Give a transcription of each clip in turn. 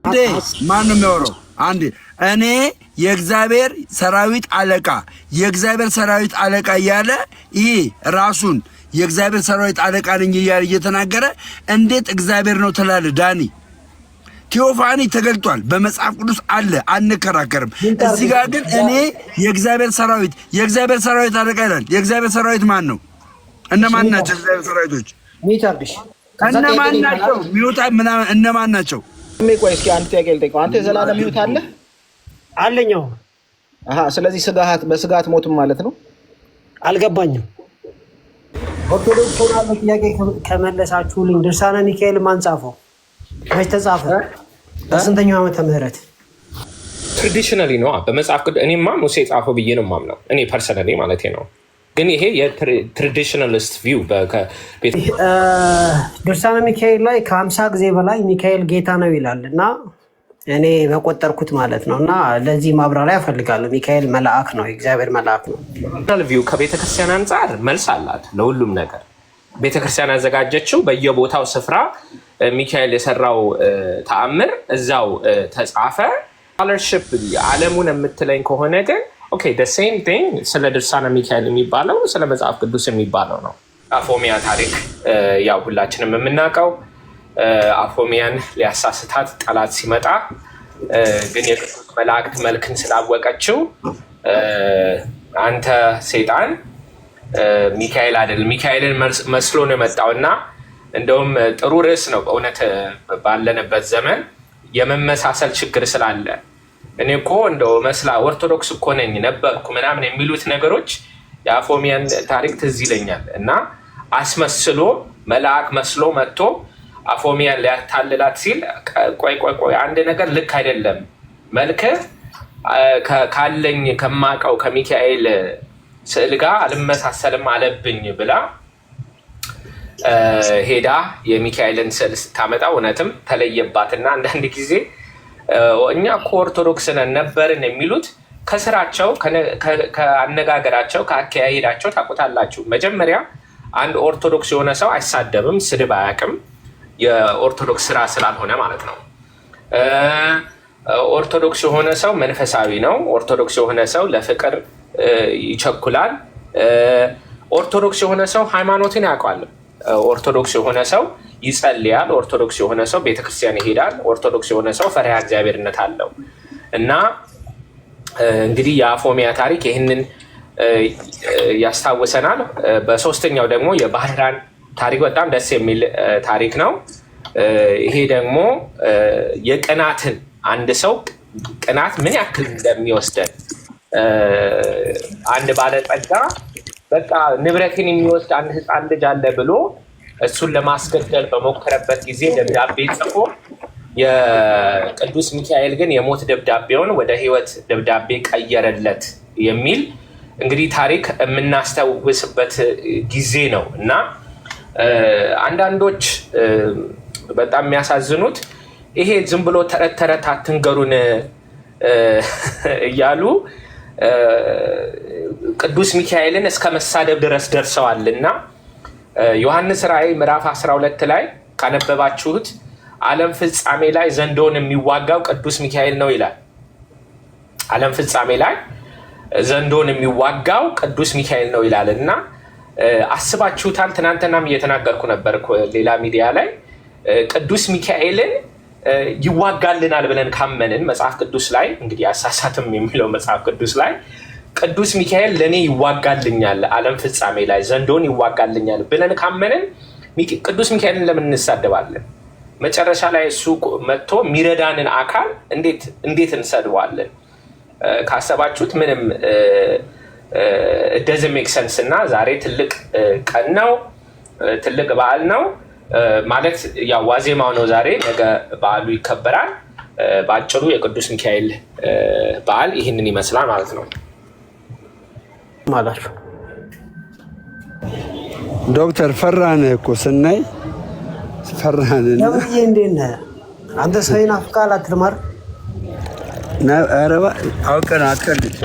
አንዴ ማንም የሚያወራው አንዴ እኔ የእግዚአብሔር ሰራዊት አለቃ እያለ ይሄ ራሱን የእግዚአብሔር ሰራዊት አለቃ ነኝ እያለ እየተናገረ እንዴት እግዚአብሔር ነው ትላለህ? ዳኒ ቴዎፋኒ ተገልጧል፣ በመጽሐፍ ቅዱስ አለ፣ አንከራከርም። እዚህ ጋር ግን እኔ የእግዚአብሔር ሰራዊት አለቃ ይላል። የእግዚአብሔር ሰራዊት ማን ነው? እነማን ናቸው የእግዚአብሔር ሰራዊቶች? እነማን ናቸው? ሚውታ ምናምን እነማን ናቸው? ቆይ እስኪ አንተ ጥያቄ ልጠይቀው። አንተ የዘላለም ሚውት አለ አለኛው? ስለዚህ በስጋት ሞትም ማለት ነው። አልገባኝም። ኦርቶዶክስ ሆናለሁ ጥያቄ ከመለሳችሁልኝ ድርሳነ ሚካኤል ማን ጻፈው? መች ተጻፈ? በስንተኛው ዓመተ ምህረት? ትራዲሽናሊ ነው በመጽሐፍ ቅዱስ። እኔማ ሙሴ ጻፈው ብዬ ነው የማምነው እኔ ፐርሰናሊ ማለት ነው። ግን ይሄ የትራዲሽናሊስት ቪው ድርሳነ ሚካኤል ላይ ከ50 ጊዜ በላይ ሚካኤል ጌታ ነው ይላል እና እኔ በቆጠርኩት ማለት ነው። እና ለዚህ ማብራሪያ እፈልጋለሁ። ሚካኤል መልአክ ነው፣ የእግዚአብሔር መልአክ ነው። ቪው ከቤተክርስቲያን አንጻር መልስ አላት ለሁሉም ነገር። ቤተክርስቲያን ያዘጋጀችው በየቦታው ስፍራ ሚካኤል የሰራው ተአምር እዛው ተጻፈ። ስኮላርሺፕ ዓለሙን የምትለኝ ከሆነ ግን ኦኬ the same thing ስለ ድርሳነ ሚካኤል የሚባለው ስለ መጽሐፍ ቅዱስ የሚባለው ነው። አፎሚያ ታሪክ ያው ሁላችንም የምናውቀው አፎሚያን ሊያሳስታት ጠላት ሲመጣ ግን የቅዱስ መላእክት መልክን ስላወቀችው አንተ ሰይጣን ሚካኤል አይደል ሚካኤልን መስሎ ነው የመጣውና እንደውም ጥሩ ርዕስ ነው በእውነት ባለንበት ዘመን የመመሳሰል ችግር ስላለ እኔ እኮ እንደው መስላ ኦርቶዶክስ እኮ ነኝ ነበርኩ ምናምን የሚሉት ነገሮች የአፎሚያን ታሪክ ትዝ ይለኛል። እና አስመስሎ መልአክ መስሎ መጥቶ አፎሚያን ሊያታልላት ሲል ቆይ አንድ ነገር ልክ አይደለም፣ መልክህ ካለኝ ከማውቀው ከሚካኤል ስዕል ጋር አልመሳሰልም አለብኝ ብላ ሄዳ የሚካኤልን ስዕል ስታመጣ እውነትም ተለየባትና አንዳንድ ጊዜ እኛ እኮ ኦርቶዶክስ ነን ነበርን የሚሉት ከስራቸው ከአነጋገራቸው ከአካሄዳቸው ታውቁታላችሁ። መጀመሪያ አንድ ኦርቶዶክስ የሆነ ሰው አይሳደብም፣ ስድብ አያውቅም፣ የኦርቶዶክስ ስራ ስላልሆነ ማለት ነው። ኦርቶዶክስ የሆነ ሰው መንፈሳዊ ነው። ኦርቶዶክስ የሆነ ሰው ለፍቅር ይቸኩላል። ኦርቶዶክስ የሆነ ሰው ሃይማኖትን ያውቃል። ኦርቶዶክስ የሆነ ሰው ይጸልያል። ኦርቶዶክስ የሆነ ሰው ቤተክርስቲያን ይሄዳል። ኦርቶዶክስ የሆነ ሰው ፈሪሃ እግዚአብሔርነት አለው። እና እንግዲህ የአፎሚያ ታሪክ ይህንን ያስታውሰናል። በሶስተኛው ደግሞ የባህራን ታሪክ በጣም ደስ የሚል ታሪክ ነው። ይሄ ደግሞ የቅናትን አንድ ሰው ቅናት ምን ያክል እንደሚወስደን አንድ ባለጸጋ በቃ ንብረትን የሚወስድ አንድ ህፃን ልጅ አለ ብሎ እሱን ለማስገደል በሞከረበት ጊዜ ደብዳቤ ጽፎ የቅዱስ ሚካኤል ግን የሞት ደብዳቤውን ወደ ህይወት ደብዳቤ ቀየረለት የሚል እንግዲህ ታሪክ የምናስታውስበት ጊዜ ነው። እና አንዳንዶች በጣም የሚያሳዝኑት ይሄ ዝም ብሎ ተረት አትንገሩን እያሉ ቅዱስ ሚካኤልን እስከ መሳደብ ድረስ ደርሰዋል። እና ዮሐንስ ራእይ ምዕራፍ 12 ላይ ካነበባችሁት ዓለም ፍጻሜ ላይ ዘንዶውን የሚዋጋው ቅዱስ ሚካኤል ነው ይላል። ዓለም ፍጻሜ ላይ ዘንዶውን የሚዋጋው ቅዱስ ሚካኤል ነው ይላል። እና አስባችሁታል? ትናንትናም እየተናገርኩ ነበር ሌላ ሚዲያ ላይ ቅዱስ ሚካኤልን ይዋጋልናል ብለን ካመንን መጽሐፍ ቅዱስ ላይ እንግዲህ አሳሳትም የሚለው መጽሐፍ ቅዱስ ላይ ቅዱስ ሚካኤል ለእኔ ይዋጋልኛል ዓለም ፍጻሜ ላይ ዘንዶን ይዋጋልኛል ብለን ካመንን ቅዱስ ሚካኤልን ለምን እንሳደባለን? መጨረሻ ላይ እሱ መጥቶ የሚረዳንን አካል እንዴት እንሰድዋለን? ካሰባችሁት ምንም doesn't make sense። እና ዛሬ ትልቅ ቀን ነው፣ ትልቅ በዓል ነው ማለት ያው ዋዜማው ነው ዛሬ፣ ነገ በዓሉ ይከበራል። በአጭሩ የቅዱስ ሚካኤል በዓል ይህንን ይመስላል ማለት ነው። ማለት ዶክተር ፈራን እኮ ስናይ ፈራን ነው። እንዴት ነህ አንተ? ሰይና ፍቃል አትማር አረባ አውቀን አትቀልድ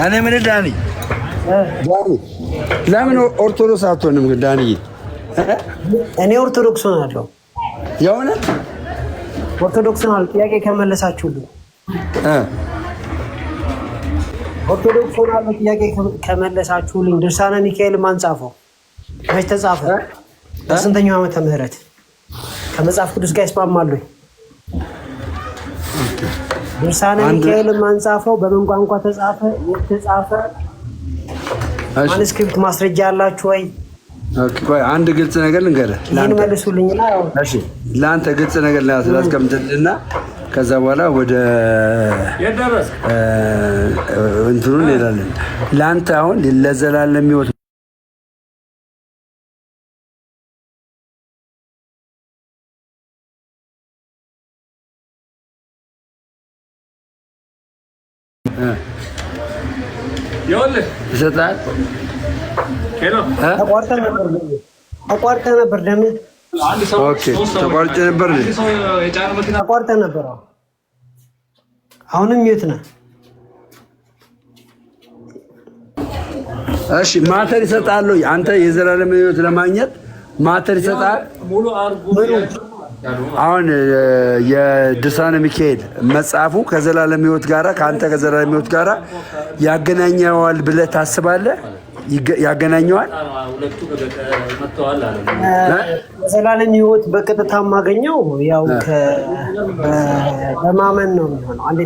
እኔ ምን ዳኒ ለምን ኦርቶዶክስ አትሆንም ግን ዳንዬ? እኔ ኦርቶዶክስ ሆናለሁ። የእውነት ኦርቶዶክስ ሆናለሁ። ጥያቄ ከመለሳችሁልኝ ኦርቶዶክስ ሆናለሁ። ጥያቄ ከመለሳችሁልኝ ድርሳነ ሚካኤል ማን ጻፈው? መች ተጻፈ? በስንተኛው ዓመተ ምህረት? ከመጽሐፍ ቅዱስ ጋር ይስማማሉ? ድርሳነ ሚካኤል ማን ጻፈው? በምን ቋንቋ ተጻፈ? የተጻፈ ማኑስክሪፕት ማስረጃ አላችሁ ወይ? ቆይ አንድ ግልጽ ነገር ልንገርህ። ይህን መልሱልኝና እሺ፣ ለአንተ ግልጽ ነገር ላስቀምጥልና ከዛ በኋላ ወደ እንትኑ እንሄዳለን። ለአንተ አሁን ለዘላለም ሕይወት ይሰጣል። ተቋርጠህ ነበር ደሜ። ኦኬ፣ ተቋርጬ ነበር። ተቋርጠህ ነበር። አሁንም የት ነህ? እሺ፣ ማተር ይሰጣል። አንተ የዘላለም ሕይወት ለማግኘት ማተር ይሰጣል። አሁን የድርሳነ ሚካኤል መጽሐፉ ከዘላለም ሕይወት ጋራ ከአንተ ከዘላለም ሕይወት ጋራ ያገናኘዋል ብለህ ታስባለህ? ያገናኘዋል? ዘላለም ሕይወት በቀጥታ የማገኘው ያው በማመን ነው የሚሆነው። አንዴ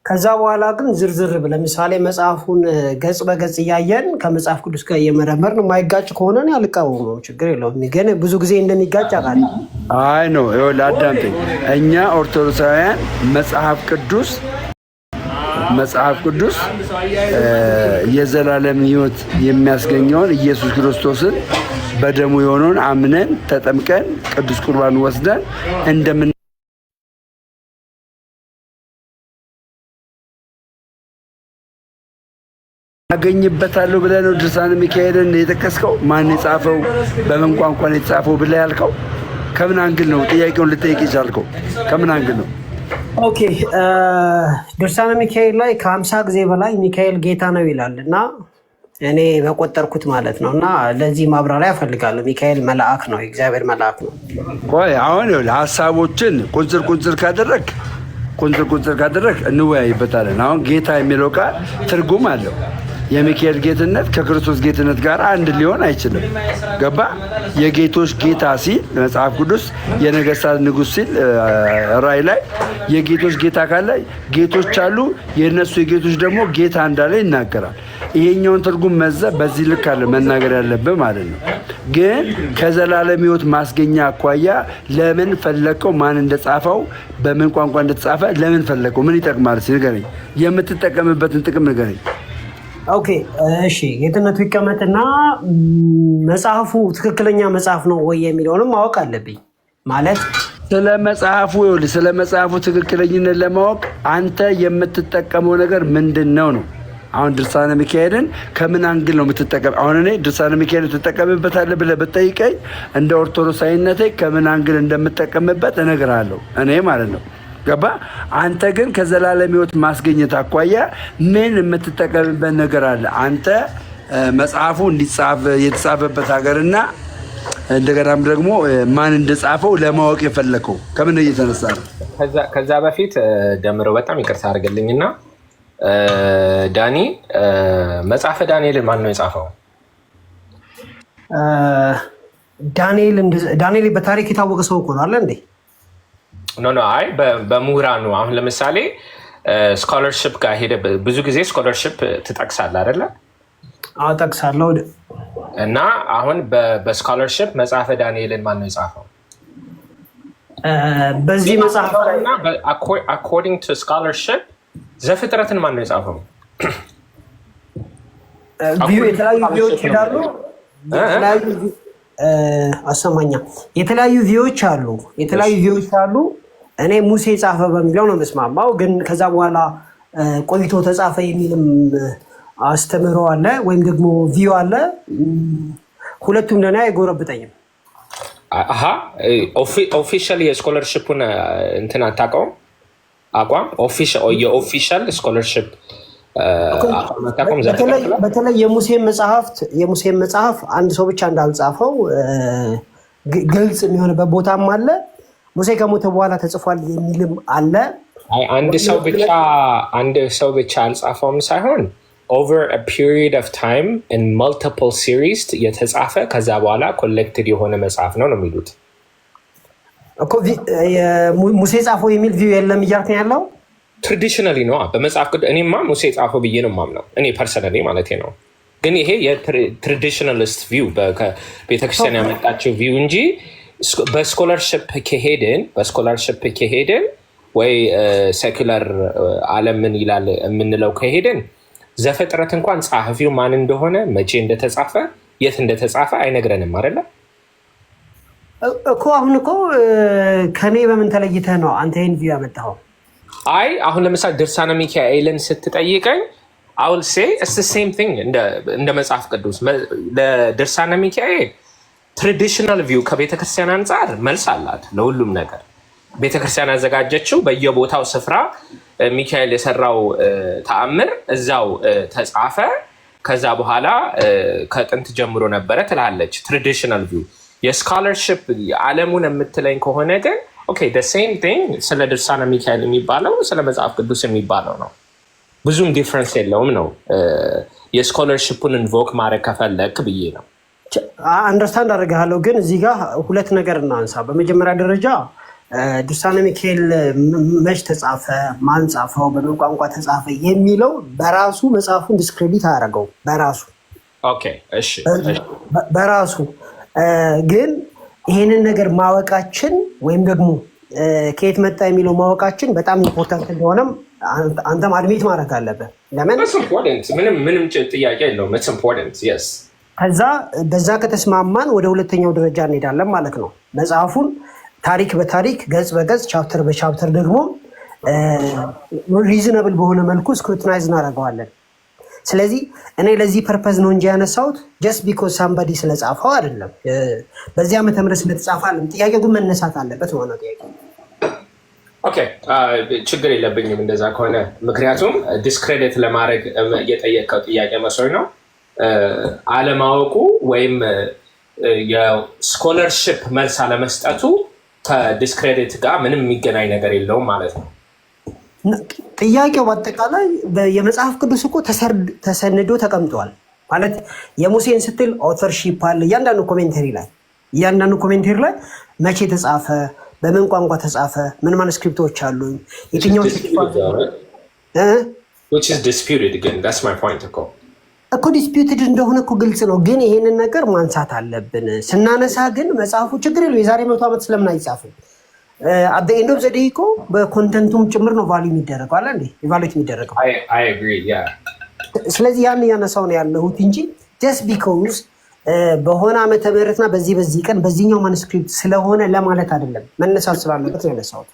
ከዛ በኋላ ግን ዝርዝር ለምሳሌ መጽሐፉን ገጽ በገጽ እያየን ከመጽሐፍ ቅዱስ ጋር እየመረመርን የማይጋጭ ከሆነ አልቃወመው፣ ችግር የለውም። ግን ብዙ ጊዜ እንደሚጋጭ አውቃለሁ። አይ ነው ይኸውልህ፣ አዳምጠኝ። እኛ ኦርቶዶክሳውያን መጽሐፍ ቅዱስ የዘላለም ሕይወት የሚያስገኘውን ኢየሱስ ክርስቶስን በደሙ የሆነውን አምነን ተጠምቀን ቅዱስ ቁርባን ወስደን እንደምን ያገኝበታለሁ ብለህ ነው ድርሳነ ሚካኤልን የጠቀስከው? ማን የጻፈው? በምን ቋንቋ ነው የተጻፈው ብለህ ያልከው? ከምን አንግል ነው ጥያቄውን ልጠይቅ የቻልከው? ከምን አንግል ነው? ኦኬ፣ ድርሳነ ሚካኤል ላይ ከ50 ጊዜ በላይ ሚካኤል ጌታ ነው ይላል እና እኔ በቆጠርኩት ማለት ነው። እና ለዚህ ማብራሪያ እፈልጋለሁ። ሚካኤል መልአክ ነው፣ የእግዚአብሔር መልአክ ነው። ቆይ አሁን ሀሳቦችን ቁንጽር ካደረግ እንወያይበታለን። አሁን ጌታ የሚለው ቃል ትርጉም አለው። የሚካኤል ጌትነት ከክርስቶስ ጌትነት ጋር አንድ ሊሆን አይችልም። ገባ? የጌቶች ጌታ ሲል መጽሐፍ ቅዱስ የነገስታት ንጉሥ ሲል ራእይ ላይ የጌቶች ጌታ ካለ ጌቶች አሉ፣ የእነሱ የጌቶች ደግሞ ጌታ እንዳለ ይናገራል። ይሄኛውን ትርጉም በዚህ ልክ አለ መናገር ያለብህ ማለት ነው። ግን ከዘላለም ሕይወት ማስገኛ አኳያ ለምን ፈለከው? ማን እንደጻፈው? በምን ቋንቋ እንደተጻፈ ለምን ፈለከው? ምን ይጠቅማል? ንገረኝ። የምትጠቀምበትን ጥቅም ንገረኝ። ኦኬ፣ እሺ፣ ጌትነቱ ይቀመጥና መጽሐፉ ትክክለኛ መጽሐፍ ነው ወይ የሚለውንም ማወቅ አለብኝ ማለት ስለ መጽሐፉ ትክክለኝነት ለማወቅ አንተ የምትጠቀመው ነገር ምንድን ነው? አሁን ድርሳነ ሚካኤልን ከምን አንግል ነው የምትጠቀም? አሁን እኔ ድርሳነ ሚካኤልን ትጠቀምበታለህ ብለህ ብትጠይቀኝ እንደ ኦርቶዶክሳዊነቴ ከምን አንግል እንደምጠቀምበት እነግርሃለሁ፣ እኔ ማለት ነው። ገባ? አንተ ግን ከዘላለም ሕይወት ማስገኘት አኳያ ምን የምትጠቀምበት ነገር አለ? አንተ መጽሐፉ እንዲጻፍ የተጻፈበት ሀገርና እንደገናም ደግሞ ማን እንደጻፈው ለማወቅ የፈለከው ከምን እየተነሳ ነው? ከዛ በፊት ደምረው በጣም ይቅርታ አድርግልኝና ዳኒ፣ መጽሐፈ ዳንኤልን ማን ነው የጻፈው? ዳንኤል በታሪክ የታወቀ ሰው እኮ ነው አለ እንዴ? ኖ አይ በምሁራኑ አሁን ለምሳሌ ስኮለርሽፕ ጋር ሄደ። ብዙ ጊዜ ስኮለርሽፕ ትጠቅሳለህ አይደለ? አዎ ጠቅሳለሁ። እና አሁን በስኮለርሽፕ መጽሐፈ ዳንኤልን ማን ነው የጻፈው? በዚህ መጽሐፍ አኮርዲንግ ቱ ስኮለርሽፕ ዘፍጥረትን ማን ነው የጻፈው? የተለያዩ ቪዎች ይላሉ። አሰማኛ የተለያዩ ቪዎች አሉ። እኔ ሙሴ ጻፈ በሚለው ነው መስማማው። ግን ከዛ በኋላ ቆይቶ ተጻፈ የሚልም አስተምህሮ አለ ወይም ደግሞ ቪው አለ። ሁለቱም ለኔ አይጎረብጠኝም። ኦፊሻል የስኮለርሽፑን እንትን አታውቀውም? አቋም የኦፊሻል ስኮለርሽፕ በተለይ የሙሴን መጽሐፍ አንድ ሰው ብቻ እንዳልጻፈው ግልጽ የሚሆንበት ቦታም አለ። ሙሴ ከሞተ በኋላ ተጽፏል የሚልም አለ። አንድ ሰው ብቻ አልጻፈውም ሳይሆን over a period of time in multiple series የተጻፈ ከዛ በኋላ ኮሌክትድ የሆነ መጽሐፍ ነው የሚሉት እኮ። ሙሴ ጻፈው የሚል ቪው የለም እያልከኝ ያለው ትራዲሽናሊ ነው በመጽሐፍ ቅዱስ። እኔማ ሙሴ ጻፈው ብዬ ነው የማምነው እኔ ፐርሰናሊ ማለት ነው። ግን ይሄ የትራዲሽናሊስት ቪው ቤተክርስቲያን ያመጣችው ቪው እንጂ በስኮላርሽፕ ከሄድን ወይ ሴኩላር ዓለምን ይላል የምንለው ከሄድን ዘፍጥረት እንኳን ጸሐፊው ማን እንደሆነ መቼ እንደተጻፈ የት እንደተጻፈ አይነግረንም አይደለ እኮ። አሁን እኮ ከኔ በምን ተለይተህ ነው አንተ ይሄን ቪው ያመጣኸው? አይ አሁን ለምሳሌ ድርሳነ ሚካኤልን ስትጠይቀኝ አውል ሴ ኢትስ ዘ ሴም ቲንግ እንደ መጽሐፍ ቅዱስ። ለድርሳነ ሚካኤል ትራዲሽናል ቪው ከቤተክርስቲያን አንጻር መልስ አላት ለሁሉም ነገር። ቤተክርስቲያን ያዘጋጀችው በየቦታው ስፍራ ሚካኤል የሰራው ተአምር እዛው ተጻፈ። ከዛ በኋላ ከጥንት ጀምሮ ነበረ ትላለች ትራዲሽናል ቪው። የስኮላርሽፕ ዓለሙን የምትለኝ ከሆነ ግን ኦኬ the same thing ስለ ድርሳነ ሚካኤል የሚባለው ስለ መጽሐፍ ቅዱስ የሚባለው ነው። ብዙም ዲፍረንስ የለውም ነው። የስኮላርሽፑን ኢንቮክ ማድረግ ከፈለክ ብዬ ነው። አንደርስታንድ አደርግሃለሁ። ግን እዚህ ጋር ሁለት ነገር እናንሳ። በመጀመሪያ ደረጃ ድርሳነ ሚካኤል መች ተጻፈ፣ ማን ጻፈው፣ በምን ቋንቋ ተጻፈ የሚለው በራሱ መጽሐፉን ዲስክሬዲት አያደርገው በራሱ በራሱ ግን ይሄንን ነገር ማወቃችን ወይም ደግሞ ከየት መጣ የሚለው ማወቃችን በጣም ኢምፖርታንት እንደሆነም አንተም አድሜት ማድረግ አለብህ። ለምን ምንም ጥያቄ የለውም። ከዛ በዛ ከተስማማን ወደ ሁለተኛው ደረጃ እንሄዳለን ማለት ነው። መጽሐፉን ታሪክ በታሪክ ገጽ በገጽ ቻፕተር በቻፕተር ደግሞ ሪዝነብል በሆነ መልኩ ስክሩቲናይዝ እናደርገዋለን። ስለዚህ እኔ ለዚህ ፐርፐዝ ነው እንጂ ያነሳሁት ጀስት ቢኮዝ ሳምባዲ ስለጻፈው አይደለም። በዚህ ዓመተ ምህረት ስለተጻፈ አይደለም። ጥያቄው ግን መነሳት አለበት ነው ጥያቄ። ኦኬ ችግር የለብኝም እንደዛ ከሆነ። ምክንያቱም ዲስክሬዲት ለማድረግ እየጠየቀው ጥያቄ መስሎኝ ነው። አለማወቁ ወይም የስኮለርሽፕ መልስ አለመስጠቱ ከዲስክሬዲት ጋር ምንም የሚገናኝ ነገር የለውም ማለት ነው። ጥያቄው በአጠቃላይ የመጽሐፍ ቅዱስ እኮ ተሰንዶ ተቀምጧል ማለት የሙሴን ስትል ኦተርሺፕ አለ እያንዳንዱ ኮሜንተሪ ላይ መቼ ተጻፈ፣ በምን ቋንቋ ተጻፈ፣ ምን ማኑስክሪፕቶች አሉ፣ የትኛው እኮ ዲስፒዩትድ እንደሆነ እኮ ግልጽ ነው። ግን ይሄንን ነገር ማንሳት አለብን። ስናነሳ ግን መጽሐፉ ችግር የለው የዛሬ 100 ዓመት ስለምን አይጻፍም? አት ዘ ኤንድ ኦፍ ዘ ዴይ እኮ በኮንተንቱም ጭምር ነው ቫልዩ የሚደረገው አለ እንዴ ኢቫሉዌት የሚደረገው። ስለዚህ ያን እያነሳው ነው ያለሁት እንጂ ጀስት ቢኮዝ በሆነ ዓመተ ምህረትና በዚህ ቀን በዚህኛው ማኑስክሪፕት ስለሆነ ለማለት አይደለም። መነሳት ስላለበት ነው ያነሳሁት።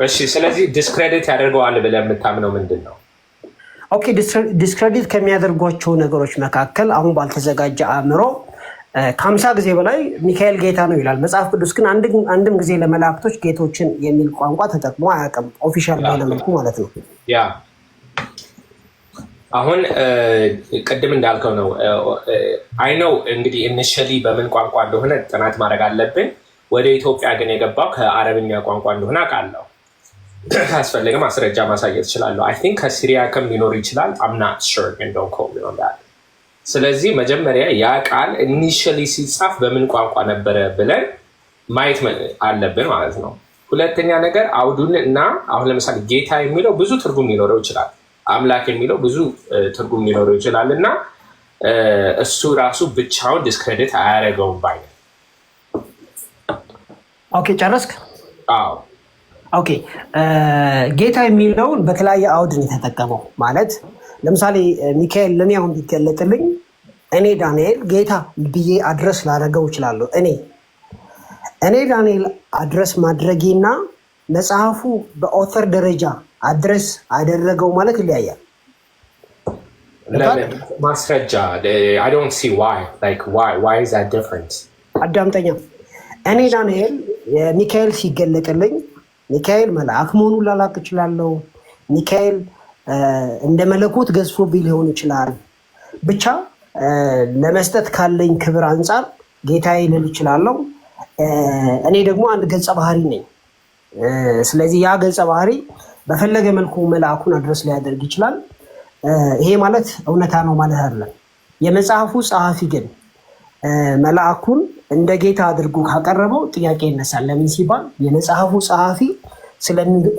እሺ ስለዚህ ዲስክሬዲት ያደርገዋል ብለህ የምታምነው ምንድን ነው? ኦኬ ዲስክሬዲት ከሚያደርጓቸው ነገሮች መካከል አሁን ባልተዘጋጀ አእምሮ ከ50 ጊዜ በላይ ሚካኤል ጌታ ነው ይላል መጽሐፍ ቅዱስ። ግን አንድም ጊዜ ለመላእክቶች ጌቶችን የሚል ቋንቋ ተጠቅሞ አያውቅም፣ ኦፊሻል በሆነ መልኩ ማለት ነው። ያ አሁን ቅድም እንዳልከው ነው። አይ ነው እንግዲህ ኢኒሺያሊ በምን ቋንቋ እንደሆነ ጥናት ማድረግ አለብን። ወደ ኢትዮጵያ ግን የገባው ከአረብኛ ቋንቋ እንደሆነ አውቃለሁ። ካስፈለገ ማስረጃ ማሳየት እችላለሁ። አይ ቲንክ ከሲሪያክም ሊኖር ይችላል። I'm not sure and don't quote me on that። ስለዚህ መጀመሪያ ያ ቃል ኢኒሺያሊ ሲጻፍ በምን ቋንቋ ነበረ ብለን ማየት አለብን ማለት ነው። ሁለተኛ ነገር አውዱን እና አሁን ለምሳሌ ጌታ የሚለው ብዙ ትርጉም ሊኖረው ይችላል። አምላክ የሚለው ብዙ ትርጉም ሊኖረው ይችላል እና እሱ ራሱ ብቻውን ዲስክሬዲት አያደርገውም ባይ ነው። ኦኬ ጨረስክ? አዎ ኦኬ ጌታ የሚለውን በተለያየ አውድ ነው የተጠቀመው። ማለት ለምሳሌ ሚካኤል ለኔ አሁን ቢገለጥልኝ እኔ ዳንኤል ጌታ ብዬ አድረስ ላደርገው እችላለሁ። እኔ ዳንኤል አድረስ ማድረጌና መጽሐፉ በኦተር ደረጃ አድረስ አደረገው ማለት ይለያያል። ማስረጃ I don't see why is that different? አዳምጠኛ እኔ ዳንኤል ሚካኤል ሲገለጥልኝ ሚካኤል መልአክ መሆኑን ላላቅ እችላለሁ። ሚካኤል እንደ መለኮት ገዝፎብኝ ሊሆን ይችላል። ብቻ ለመስጠት ካለኝ ክብር አንጻር ጌታዬ ልል እችላለሁ። እኔ ደግሞ አንድ ገጸ ባህሪ ነኝ። ስለዚህ ያ ገጸ ባህሪ በፈለገ መልኩ መልአኩን አድረስ ሊያደርግ ይችላል። ይሄ ማለት እውነታ ነው ማለት አይደለም። የመጽሐፉ ጸሐፊ ግን መልአኩን እንደ ጌታ አድርጎ ካቀረበው ጥያቄ ይነሳል። ለምን ሲባል የመጽሐፉ ጸሐፊ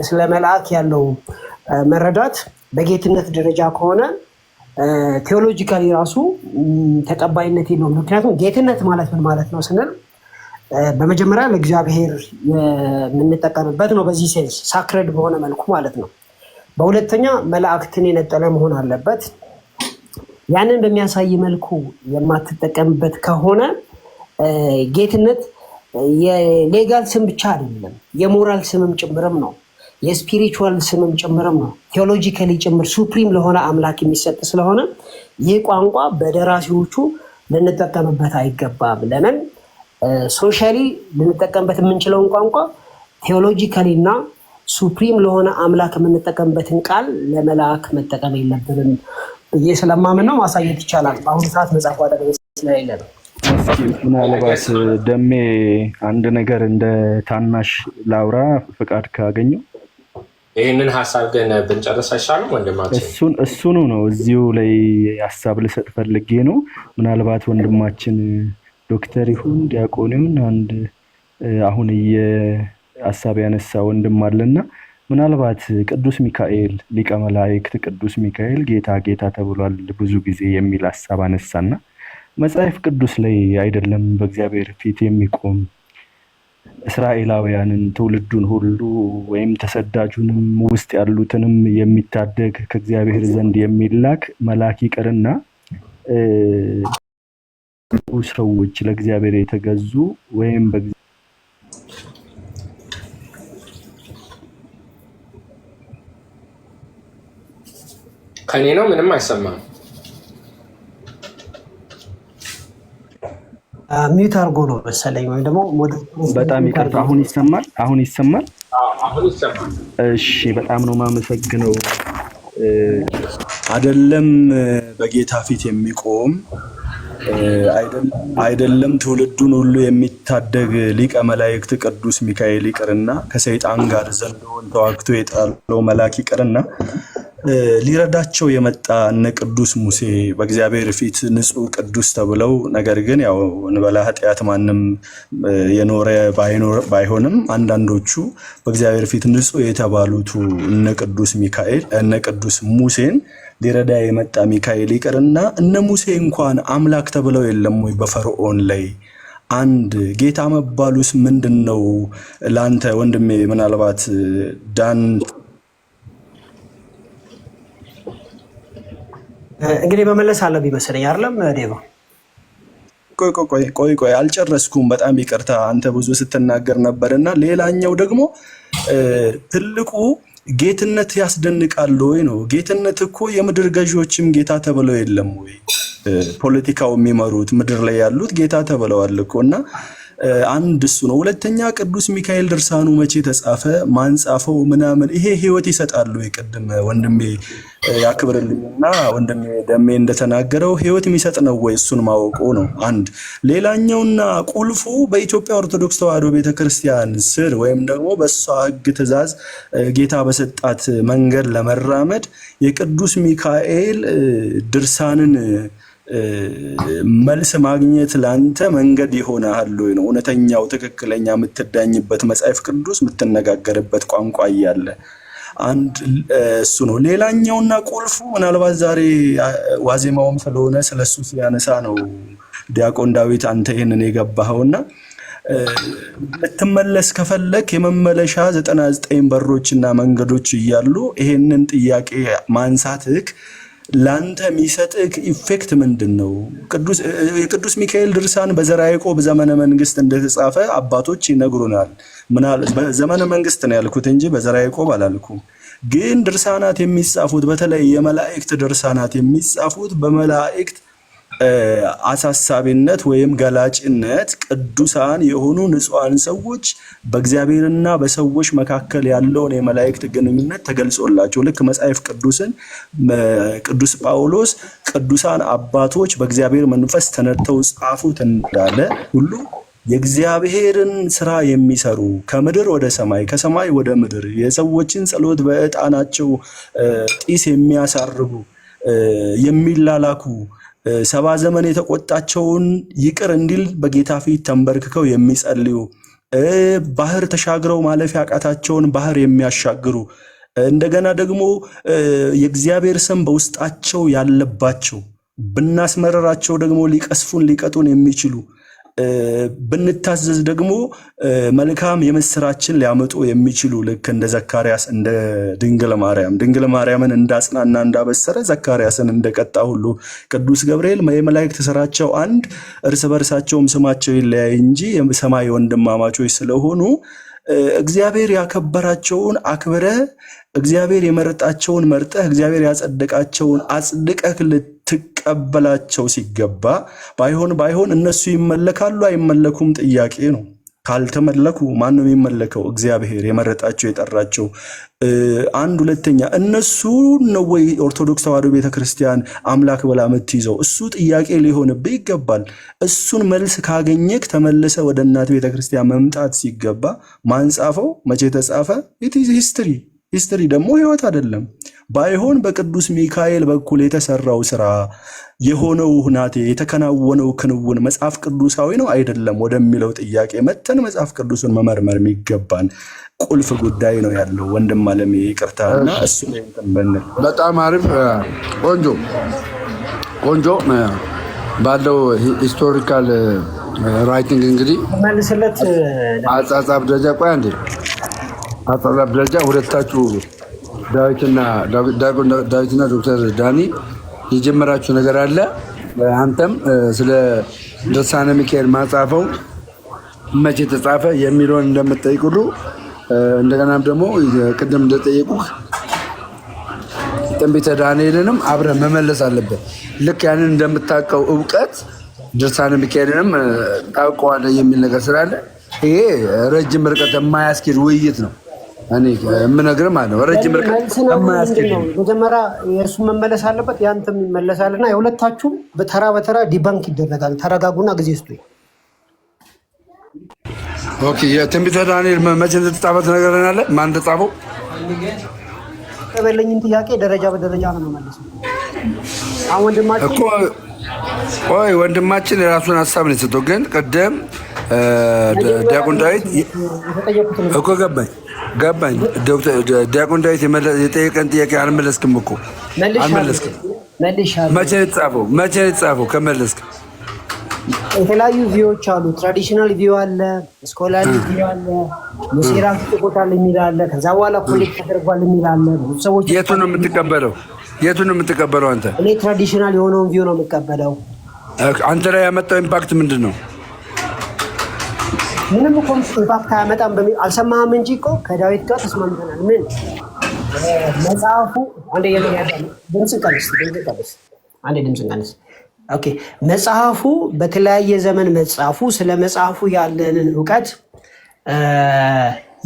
ስለ መልአክ ያለው መረዳት በጌትነት ደረጃ ከሆነ ቴዎሎጂካሊ ራሱ ተቀባይነት የለውም። ምክንያቱም ጌትነት ማለት ምን ማለት ነው ስንል በመጀመሪያ ለእግዚአብሔር የምንጠቀምበት ነው፣ በዚህ ሴንስ ሳክረድ በሆነ መልኩ ማለት ነው። በሁለተኛ መላእክትን የነጠለ መሆን አለበት። ያንን በሚያሳይ መልኩ የማትጠቀምበት ከሆነ ጌትነት የሌጋል ስም ብቻ አይደለም፣ የሞራል ስምም ጭምርም ነው፣ የስፒሪቹዋል ስምም ጭምርም ነው። ቴዎሎጂካሊ ጭምር ሱፕሪም ለሆነ አምላክ የሚሰጥ ስለሆነ ይህ ቋንቋ በደራሲዎቹ ልንጠቀምበት አይገባም። ለምን ሶሻሊ ልንጠቀምበት የምንችለውን ቋንቋ ቴዎሎጂካሊ እና ሱፕሪም ለሆነ አምላክ የምንጠቀምበትን ቃል ለመልአክ መጠቀም የለብንም ብዬ ስለማምን ነው። ማሳየት ይቻላል። በአሁኑ ሰዓት መጽሐፉ አጠገቤ ስለሌለ ነው። ምናልባት ደሜ አንድ ነገር እንደ ታናሽ ላውራ ፍቃድ ካገኘው ይህንን ሀሳብ ግን ብንጨርስ አይሻልም ወንድማችን? እሱኑ ነው እዚሁ ላይ ሀሳብ ልሰጥ ፈልጌ ነው። ምናልባት ወንድማችን ዶክተር ይሁን ዲያቆን ይሁን አንድ አሁን ሀሳብ ያነሳ ወንድም አለና ምናልባት ቅዱስ ሚካኤል ሊቀ መላእክት ቅዱስ ሚካኤል ጌታ ጌታ ተብሏል ብዙ ጊዜ የሚል ሀሳብ አነሳና መጽሐፍ ቅዱስ ላይ አይደለም በእግዚአብሔር ፊት የሚቆም እስራኤላውያንን ትውልዱን ሁሉ ወይም ተሰዳጁንም ውስጥ ያሉትንም የሚታደግ ከእግዚአብሔር ዘንድ የሚላክ መልአክ ይቅርና ሰዎች ለእግዚአብሔር የተገዙ ወይም ከኔ ነው ምንም አይሰማም። ሚዩት አድርጎ ነው መሰለኝ፣ ወይም ደግሞ በጣም ይቅርታ። አሁን ይሰማል? አሁን ይሰማል? አሁን ይሰማል። እሺ፣ በጣም ነው ማመሰግነው። አይደለም በጌታ ፊት የሚቆም አይደለም ትውልዱን ሁሉ የሚታደግ ሊቀ መላእክት ቅዱስ ሚካኤል ይቅርና ከሰይጣን ጋር ዘንዶውን ተዋግቶ የጣለው መልአክ ይቅርና ሊረዳቸው የመጣ እነ ቅዱስ ሙሴ በእግዚአብሔር ፊት ንጹሕ ቅዱስ ተብለው ነገር ግን ያው እንበላ ኃጢአት ማንም የኖረ ባይሆንም አንዳንዶቹ በእግዚአብሔር ፊት ንጹሕ የተባሉት እነ ቅዱስ ሚካኤል እነ ቅዱስ ሙሴን ሊረዳ የመጣ ሚካኤል ይቅርና እነ ሙሴ እንኳን አምላክ ተብለው የለም ወይ በፈርዖን ላይ? አንድ ጌታ መባሉስ ምንድነው? ላንተ ወንድሜ ምናልባት ዳን እንግዲህ መመለስ አለብኝ መሰለኝ አይደለም ዴቫ? ቆይ አልጨረስኩም። በጣም ይቅርታ አንተ ብዙ ስትናገር ነበርና ሌላኛው ደግሞ ትልቁ ጌትነት ያስደንቃል ወይ ነው። ጌትነት እኮ የምድር ገዢዎችም ጌታ ተብለው የለም ወይ? ፖለቲካው የሚመሩት ምድር ላይ ያሉት ጌታ ተብለዋል እኮና አንድ እሱ ነው። ሁለተኛ ቅዱስ ሚካኤል ድርሳኑ መቼ ተጻፈ? ማን ጻፈው? ምናምን ይሄ ህይወት ይሰጣሉ። የቅድም ወንድሜ ያክብርልኝና ወንድሜ ደሜ እንደተናገረው ህይወት የሚሰጥ ነው ወይ? እሱን ማወቁ ነው አንድ። ሌላኛውና ቁልፉ በኢትዮጵያ ኦርቶዶክስ ተዋሕዶ ቤተክርስቲያን ስር ወይም ደግሞ በሷ ህግ ትእዛዝ ጌታ በሰጣት መንገድ ለመራመድ የቅዱስ ሚካኤል ድርሳንን መልስ ማግኘት ላንተ መንገድ ይሆናል ወይ ነው። እውነተኛው ትክክለኛ የምትዳኝበት መጽሐፍ ቅዱስ የምትነጋገርበት ቋንቋ እያለ አንድ እሱ ነው። ሌላኛውና ቁልፉ ምናልባት ዛሬ ዋዜማውም ስለሆነ ስለሱ ሲያነሳ ነው ዲያቆን ዳዊት አንተ ይሄንን የገባኸውና ልትመለስ ከፈለክ የመመለሻ 99 በሮችና መንገዶች እያሉ ይሄንን ጥያቄ ማንሳትክ ላንተ የሚሰጥክ ኢፌክት ምንድነው? የቅዱስ ሚካኤል ድርሳን በዘርዓ ያዕቆብ ዘመነ መንግስት እንደተጻፈ አባቶች ይነግሩናል። በዘመነ መንግስት ነው ያልኩት እንጂ በዘርዓ ያዕቆብ አላልኩም። ግን ድርሳናት የሚጻፉት በተለይ የመላእክት ድርሳናት የሚጻፉት በመላእክት አሳሳቢነት ወይም ገላጭነት ቅዱሳን የሆኑ ንጹሐን ሰዎች በእግዚአብሔርና በሰዎች መካከል ያለውን የመላእክት ግንኙነት ተገልጾላቸው ልክ መጽሐፍ ቅዱስን ቅዱስ ጳውሎስ ቅዱሳን አባቶች በእግዚአብሔር መንፈስ ተነድተው ጻፉት እንዳለ ሁሉ የእግዚአብሔርን ስራ የሚሰሩ ከምድር ወደ ሰማይ ከሰማይ ወደ ምድር የሰዎችን ጸሎት በዕጣናቸው ጢስ የሚያሳርጉ የሚላላኩ 70 ዘመን የተቆጣቸውን ይቅር እንዲል በጌታ ፊት ተንበርክከው የሚጸልዩ ባህር ተሻግረው ማለፍ ያቃታቸውን ባህር የሚያሻግሩ እንደገና ደግሞ የእግዚአብሔር ስም በውስጣቸው ያለባቸው ብናስመረራቸው ደግሞ ሊቀስፉን ሊቀጡን የሚችሉ ብንታዘዝ ደግሞ መልካም የምስራችን ሊያመጡ የሚችሉ ልክ እንደ ዘካርያስ እንደ ድንግል ማርያምን እንዳጽናና እንዳበሰረ ዘካርያስን እንደቀጣ ሁሉ ቅዱስ ገብርኤል የመላእክት ስራቸው አንድ እርስ በርሳቸውም ስማቸው ይለያይ እንጂ የሰማይ ወንድማማቾች ስለሆኑ እግዚአብሔር ያከበራቸውን አክብረ እግዚአብሔር የመረጣቸውን መርጠህ እግዚአብሔር ያጸደቃቸውን አጽድቀህ ልትቀበላቸው ሲገባ ባይሆን እነሱ ይመለካሉ አይመለኩም ጥያቄ ነው። ካልተመለኩ ማን ነው የሚመለከው? እግዚአብሔር የመረጣቸው የጠራቸው። አንድ ሁለተኛ እነሱ ነው ወይ ኦርቶዶክስ ተዋሕዶ ቤተክርስቲያን አምላክ ብላ የምትይዘው? እሱ ጥያቄ ሊሆንብህ ይገባል። እሱን መልስ ካገኘክ ተመልሰ ወደ እናት ቤተክርስቲያን መምጣት ሲገባ ማን ጻፈው? መቼ ተጻፈ? ኢት ኢዝ ሂስትሪ ደግሞ ህይወት አይደለም። ባይሆን በቅዱስ ሚካኤል በኩል የተሰራው ስራ የሆነው ሁናቴ የተከናወነው ክንውን መጽሐፍ ቅዱሳዊ ነው አይደለም ወደሚለው ጥያቄ መተን መጽሐፍ ቅዱስን መመርመር የሚገባን ቁልፍ ጉዳይ ነው ያለው። ወንድም አለሜ ይቅርታና እሱ ነው። በጣም አሪፍ ቆንጆ ባለው ሂስቶሪካል ራይቲንግ እንግዲህ መልስለት አጻጻፍ ደረጃ ቆይ አንዴ አጻጻፍ ደረጃ ሁለታችሁ ዳዊትና ዶክተር ዳኒ የጀመራችሁ ነገር አለ። አንተም ስለ ድርሳነ ሚካኤል ማጻፈው መቼ ተጻፈ የሚለውን እንደምትጠይቅ ሁሉ እንደገናም ደግሞ ቅድም እንደጠየቁህ ትንቢተ ዳንኤልንም አብረህ መመለስ አለበት። ልክ ያንን እንደምታውቀው እውቀት ድርሳነ ሚካኤልንም ታውቀዋለህ የሚል ነገር ስላለ ይሄ ረጅም ርቀት የማያስኬድ ውይይት ነው። እኔ የምነግርህ ማለት ነው ረጅም ርቀት የማያስኬድ ነው። መጀመሪያ የእሱ መመለስ አለበት፣ ያንተም ይመለሳልና የሁለታችሁም በተራ ዲባንክ ይደረጋል። ተረጋጉና ጊዜ ስጡኝ። ኦኬ የትንቢተ ዳንኤል መቼ እንደተጻፈ ትነግረናለህ? ማን እንደጻፈው? ቀበለኝን ጥያቄ ደረጃ በደረጃ ነው የምመልሰው። አሁን ወንድማችን እኮ ቆይ ወንድማችን የራሱን ሀሳብ ነው የሰጠው። ግን ቅድም ዲያቆን ዳዊት እኮ ገባኝ ዲያቆን ዳዊት የጠየቀን ጥያቄ አልመለስክም እኮ አልመለስክም። መቼ ነው የተጻፈው? ከመለስክ የተለያዩ ቪዎች አሉ። ትራዲሽናል ቪው አለ፣ ስኮላሪ ቪው አለ፣ ሙሴራ ተቆጣለ የሚል አለ። ከዛ በኋላ ኮሌክት ተደርጓል የሚል አለ። ብዙ ሰዎች የቱን ነው የምትቀበለው አንተ? እኔ ትራዲሽናል የሆነውን ቪው ነው የምቀበለው። አንተ ላይ ያመጣው ኢምፓክት ምንድን ነው? ምንም እኮ ኢምፓክት አያመጣም በሚል አልሰማህም እንጂ እኮ ከዳዊት ጋር ተስማምተናል። ምን መጽሐፉ አንዴ ድምፅን ቀንስ። ኦኬ መጽሐፉ በተለያየ ዘመን መጽሐፉ ስለ መጽሐፉ ያለንን እውቀት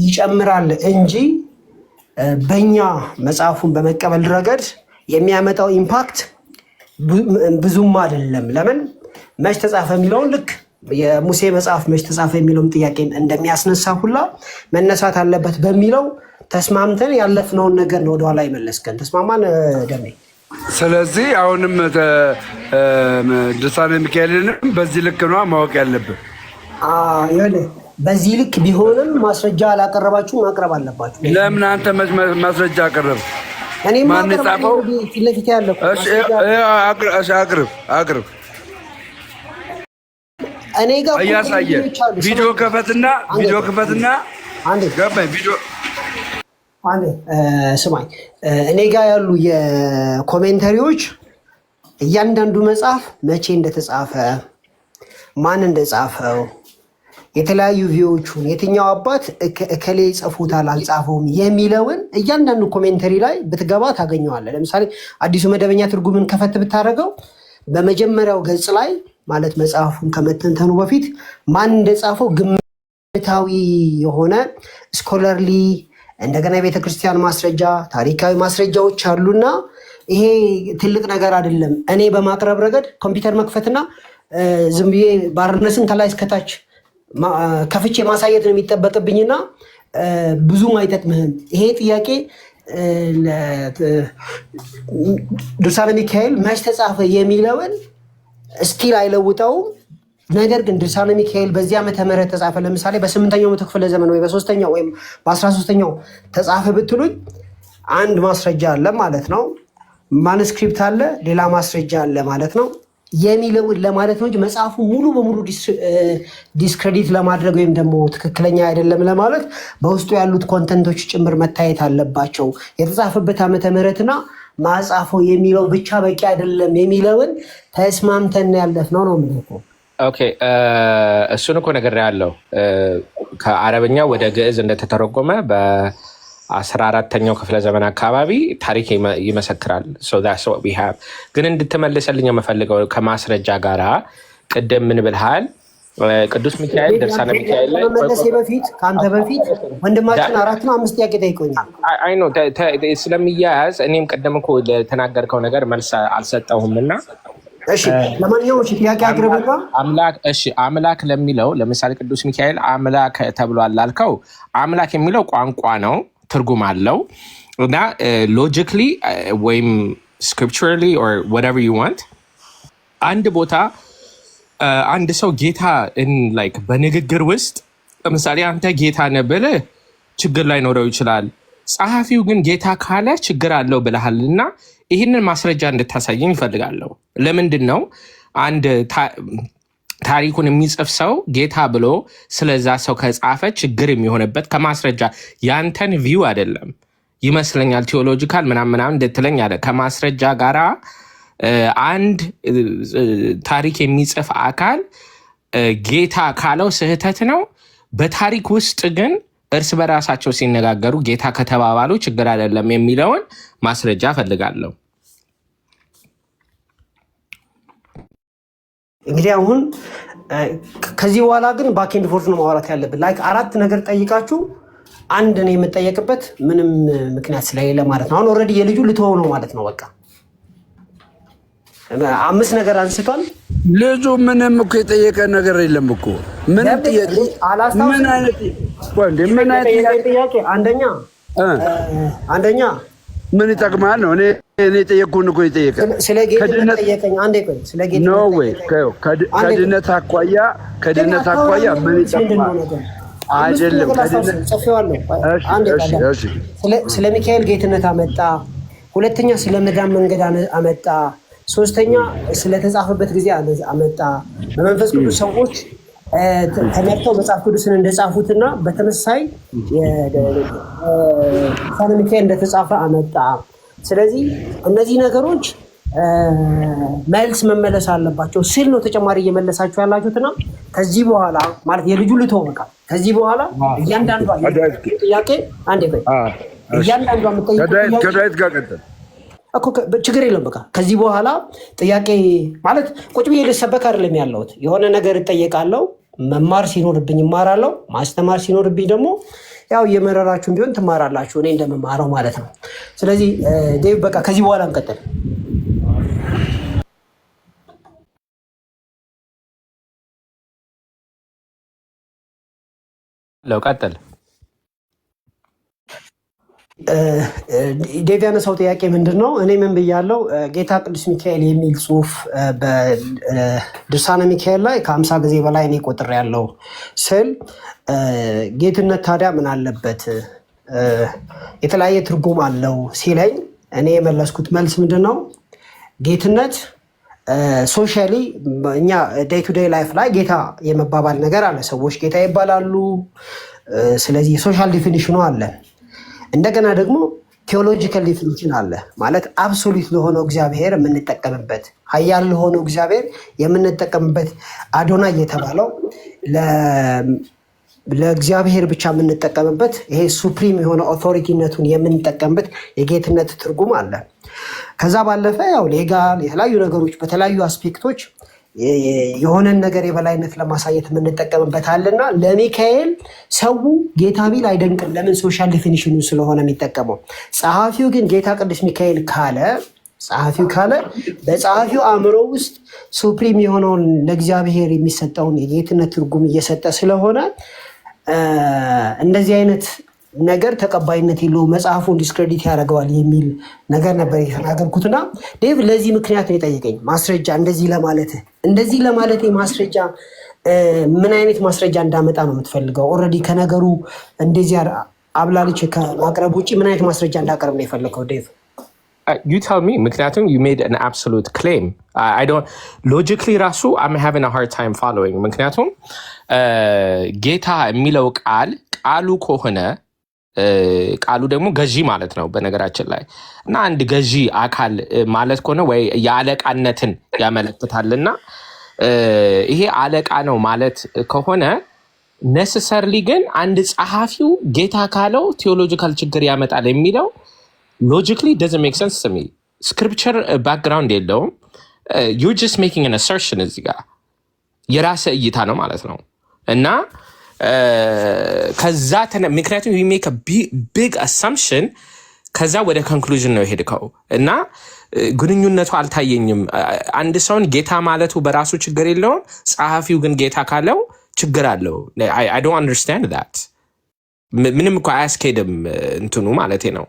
ይጨምራል እንጂ በእኛ መጽሐፉን በመቀበል ረገድ የሚያመጣው ኢምፓክት ብዙም አይደለም። ለምን መች ተጻፈ የሚለውን ልክ የሙሴ መጽሐፍ መች ተጻፈ የሚለውም ጥያቄ እንደሚያስነሳ ሁላ መነሳት አለበት በሚለው ተስማምተን ያለፍነውን ነገር ነው ወደኋላ ይመለስከን። ተስማማን ደሜ? ስለዚህ አሁንም ድርሳነ ሚካኤልንም በዚህ ልክ ነው ማወቅ ያለብን። በዚህ ልክ ቢሆንም ማስረጃ አላቀረባችሁ፣ ማቅረብ አለባችሁ። ለምን አንተ ማስረጃ አቀረብ? ማን ጻፈው? ፊት ለፊት ያለው አቅርብ። እኔ ጋር እያሳየ ቪዲዮ ክፈትና ገባኝ ቪዲዮ አንዴ ስማኝ። እኔ ጋር ያሉ የኮሜንተሪዎች እያንዳንዱ መጽሐፍ መቼ እንደተጻፈ ማን እንደጻፈው የተለያዩ ቪዲዮዎቹን የትኛው አባት እከሌ ጽፎታል አልጻፈውም የሚለውን እያንዳንዱ ኮሜንተሪ ላይ ብትገባ ታገኘዋለህ። ለምሳሌ አዲሱ መደበኛ ትርጉምን ከፈት ብታደርገው በመጀመሪያው ገጽ ላይ ማለት መጽሐፉን ከመተንተኑ በፊት ማን እንደጻፈው ግምታዊ የሆነ ስኮለርሊ እንደገና የቤተክርስቲያን ማስረጃ ታሪካዊ ማስረጃዎች አሉና ይሄ ትልቅ ነገር አይደለም። እኔ በማቅረብ ረገድ ኮምፒውተር መክፈትና ዝም ብዬ ባርነስን ከላይ እስከታች ከፍቼ ማሳየት ነው የሚጠበቅብኝና ብዙም አይጠቅምህም። ይሄ ጥያቄ ድርሳነ ሚካኤል መች ተጻፈ የሚለውን ስቲል አይለውጠውም። ነገር ግን ድርሳነ ሚካኤል በዚህ ዓመተ ምህረት ተጻፈ ለምሳሌ በ8ኛው መቶ ክፍለ ዘመን ወይ በ3ኛው ወይም በ13ኛው ተጻፈ ብትሉኝ አንድ ማስረጃ አለ ማለት ነው። ማኑስክሪፕት አለ፣ ሌላ ማስረጃ አለ ማለት ነው የሚለውን ለማለት ነው እንጂ መጽሐፉ ሙሉ በሙሉ ዲስክሬዲት ለማድረግ ወይም ደግሞ ትክክለኛ አይደለም ለማለት በውስጡ ያሉት ኮንተንቶች ጭምር መታየት አለባቸው። የተጻፈበት ዓመተ ምህረትና ማጻፈው የሚለው ብቻ በቂ አይደለም የሚለውን ተስማምተን ያለፍነው ነው የምልህ። ኦኬ እሱን እኮ ነገር ያለው ከአረብኛ ወደ ግዕዝ እንደተተረጎመ በ14ኛው ክፍለ ዘመን አካባቢ ታሪክ ይመሰክራል። ግን እንድትመልሰልኝ የምፈልገው ከማስረጃ ጋራ ቅድም ምን ብልሃል? ቅዱስ ሚካኤል ድርሳነ ሚካኤል ላይ ከመመለሴ በፊት ከአንተ በፊት ወንድማችን 4 ነው 5 ጥያቄ ጠይቆኛል። አይ ነው ስለሚያያዝ እኔም ቅድም እኮ ለተናገርከው ነገር መልስ አልሰጠሁም እና እሺ ለማንኛውም ጥያቄ አቅርብና አምላክ ለሚለው ለምሳሌ ቅዱስ ሚካኤል አምላክ ተብሏል ላልከው አምላክ የሚለው ቋንቋ ነው፣ ትርጉም አለው እና ሎጂክሊ ወይም ስክሪፕቸራሊ ኦር whatever you want አንድ ቦታ አንድ ሰው ጌታ ላይክ በንግግር ውስጥ ለምሳሌ አንተ ጌታ ነህ ብለህ ችግር ላይ ኖረው ይችላል። ጸሐፊው ግን ጌታ ካለ ችግር አለው ብለሃል እና ይህንን ማስረጃ እንድታሳየኝ ይፈልጋለሁ። ለምንድን ነው አንድ ታሪኩን የሚጽፍ ሰው ጌታ ብሎ ስለዛ ሰው ከጻፈ ችግር የሚሆንበት? ከማስረጃ ያንተን ቪው አይደለም ይመስለኛል ቴዎሎጂካል ምናምን እንድትለኝ አለ። ከማስረጃ ጋራ አንድ ታሪክ የሚጽፍ አካል ጌታ ካለው ስህተት ነው። በታሪክ ውስጥ ግን እርስ በራሳቸው ሲነጋገሩ ጌታ ከተባባሉ ችግር አይደለም የሚለውን ማስረጃ ፈልጋለሁ። እንግዲህ አሁን ከዚህ በኋላ ግን ባክ ኤንድ ፎርዝ ነው ማውራት ያለብን። ላይክ 4 ነገር ጠይቃችሁ አንድ ነው የምጠየቅበት ምንም ምክንያት ስለሌለ ማለት ነው። አሁን ኦልሬዲ የልጁ ልትወው ነው ማለት ነው። በቃ 5 ነገር አንስቷል ልጁ። ምንም እኮ የጠየቀ ነገር የለም እኮ ምንም ጥያቄ ምን አይነት ጥያቄ አንደኛ ምን ይጠቅማል ነው? እኔ ጠየቅኩህን እኮ የጠየቀ ስለ ጌትነት ጠየቀኝ። አንዴ ቆይ ስለ ጌትነት ነው ወይ ከድነት አኳያ ምን ይጠቅማል? አይደለም ስለ ሚካኤል ጌትነት አመጣ። ሁለተኛ ስለ መዳን መንገድ አመጣ። ሶስተኛ ስለተጻፈበት ጊዜ አመጣ። በመንፈስ ቅዱስ ሰዎች ተመርተው መጽሐፍ ቅዱስን እንደጻፉትና በተመሳሳይ ድርሳነ ሚካኤል እንደተጻፈ አመጣ። ስለዚህ እነዚህ ነገሮች መልስ መመለስ አለባቸው ስል ነው ተጨማሪ እየመለሳችሁ ያላችሁትና ከዚህ በኋላ ማለት የልጁ ልትወቃ ከዚህ በኋላ እያንዳንዷ ጥያቄ አንዴ ቆይ እያንዳንዷ የምትጠይቁት ከዳዊት ጋር ቀጥል እኮ ችግር የለም። በቃ ከዚህ በኋላ ጥያቄ ማለት ቁጭ ብዬ ልሰበክ አይደለም ያለሁት። የሆነ ነገር እጠየቃለሁ። መማር ሲኖርብኝ እማራለሁ። ማስተማር ሲኖርብኝ ደግሞ ያው እየመረራችሁም ቢሆን ትማራላችሁ እኔ እንደምማረው ማለት ነው። ስለዚህ ዴቭ በቃ ከዚህ በኋላ እንቀጥል። ቀጥል። ዴቭ ያነሳው ጥያቄ ምንድን ነው? እኔ ምን ብያለው? ጌታ ቅዱስ ሚካኤል የሚል ጽሁፍ በድርሳነ ሚካኤል ላይ ከ50 ጊዜ በላይ እኔ ቆጥሬያለሁ ስል ጌትነት ታዲያ ምን አለበት የተለያየ ትርጉም አለው ሲለኝ እኔ የመለስኩት መልስ ምንድን ነው? ጌትነት ሶሻሊ እኛ ዴይ ቱ ዴይ ላይፍ ላይ ጌታ የመባባል ነገር አለ። ሰዎች ጌታ ይባላሉ። ስለዚህ ሶሻል ዲፊኒሽኑ አለ። እንደገና ደግሞ ቴዎሎጂካል ዲፊኒሽን አለ። ማለት አብሶሉት ለሆነው እግዚአብሔር የምንጠቀምበት ኃያል ለሆነው እግዚአብሔር የምንጠቀምበት አዶናይ የተባለው ለእግዚአብሔር ብቻ የምንጠቀምበት ይሄ ሱፕሪም የሆነ ኦቶሪቲነቱን የምንጠቀምበት የጌትነት ትርጉም አለ። ከዛ ባለፈ ያው ሌጋል የተለያዩ ነገሮች በተለያዩ አስፔክቶች የሆነን ነገር የበላይነት ለማሳየት የምንጠቀምበት አለና ለሚካኤል ሰው ጌታ ቢል አይደንቅም። ለምን? ሶሻል ዲፊኒሽኑ ስለሆነ የሚጠቀመው። ጸሐፊው ግን ጌታ ቅዱስ ሚካኤል ካለ በጸሐፊው አእምሮ ውስጥ ሱፕሪም የሆነውን ለእግዚአብሔር የሚሰጠውን የጌትነት ትርጉም እየሰጠ ስለሆነ እንደዚህ አይነት ነገር ተቀባይነት የለው፣ መጽሐፉን ዲስክሬዲት ያደርገዋል የሚል ነገር ነበር የተናገርኩትና ዴቭ ለዚህ ምክንያት ነው የጠየቀኝ ማስረጃ እንደዚህ ለማለት ማስረጃ ምን አይነት ማስረጃ እንዳመጣ ነው የምትፈልገው? ኦልሬዲ ከነገሩ እንደዚህ አብላልች ከማቅረብ ውጭ ምን አይነት ማስረጃ እንዳቀርብ ነው የፈለገው ዴቭ? You tell me. ምክንያቱም you made an absolute claim. I don't logically ራሱ I'm having a hard time following. ምክንያቱም ጌታ የሚለው ቃሉ ከሆነ ቃሉ ደግሞ ገዢ ማለት ነው በነገራችን ላይ እና አንድ ገዢ አካል ማለት ከሆነ ወይ የአለቃነትን ያመለክታልና ይሄ አለቃ ነው ማለት ከሆነ necessarily ግን አንድ ጸሐፊው ጌታ ካለው ቴዎሎጂካል ችግር ያመጣል የሚለው logically doesn't make sense to me. Scripture background የለውም። You're just making an assertion እዚህ ጋር የራስ እይታ ነው ማለት ነው እና ከዛ ምክንያቱም you make a big assumption ከዛ ወደ conclusion ነው የሄድከው እና ግንኙነቱ አልታየኝም። አንድ ሰውን ጌታ ማለቱ በራሱ ችግር የለውም፣ ጸሐፊው ግን ጌታ ካለው ችግር አለው። I don't understand that. ምንም እኮ አያስኬድም እንትኑ ማለቴ ነው።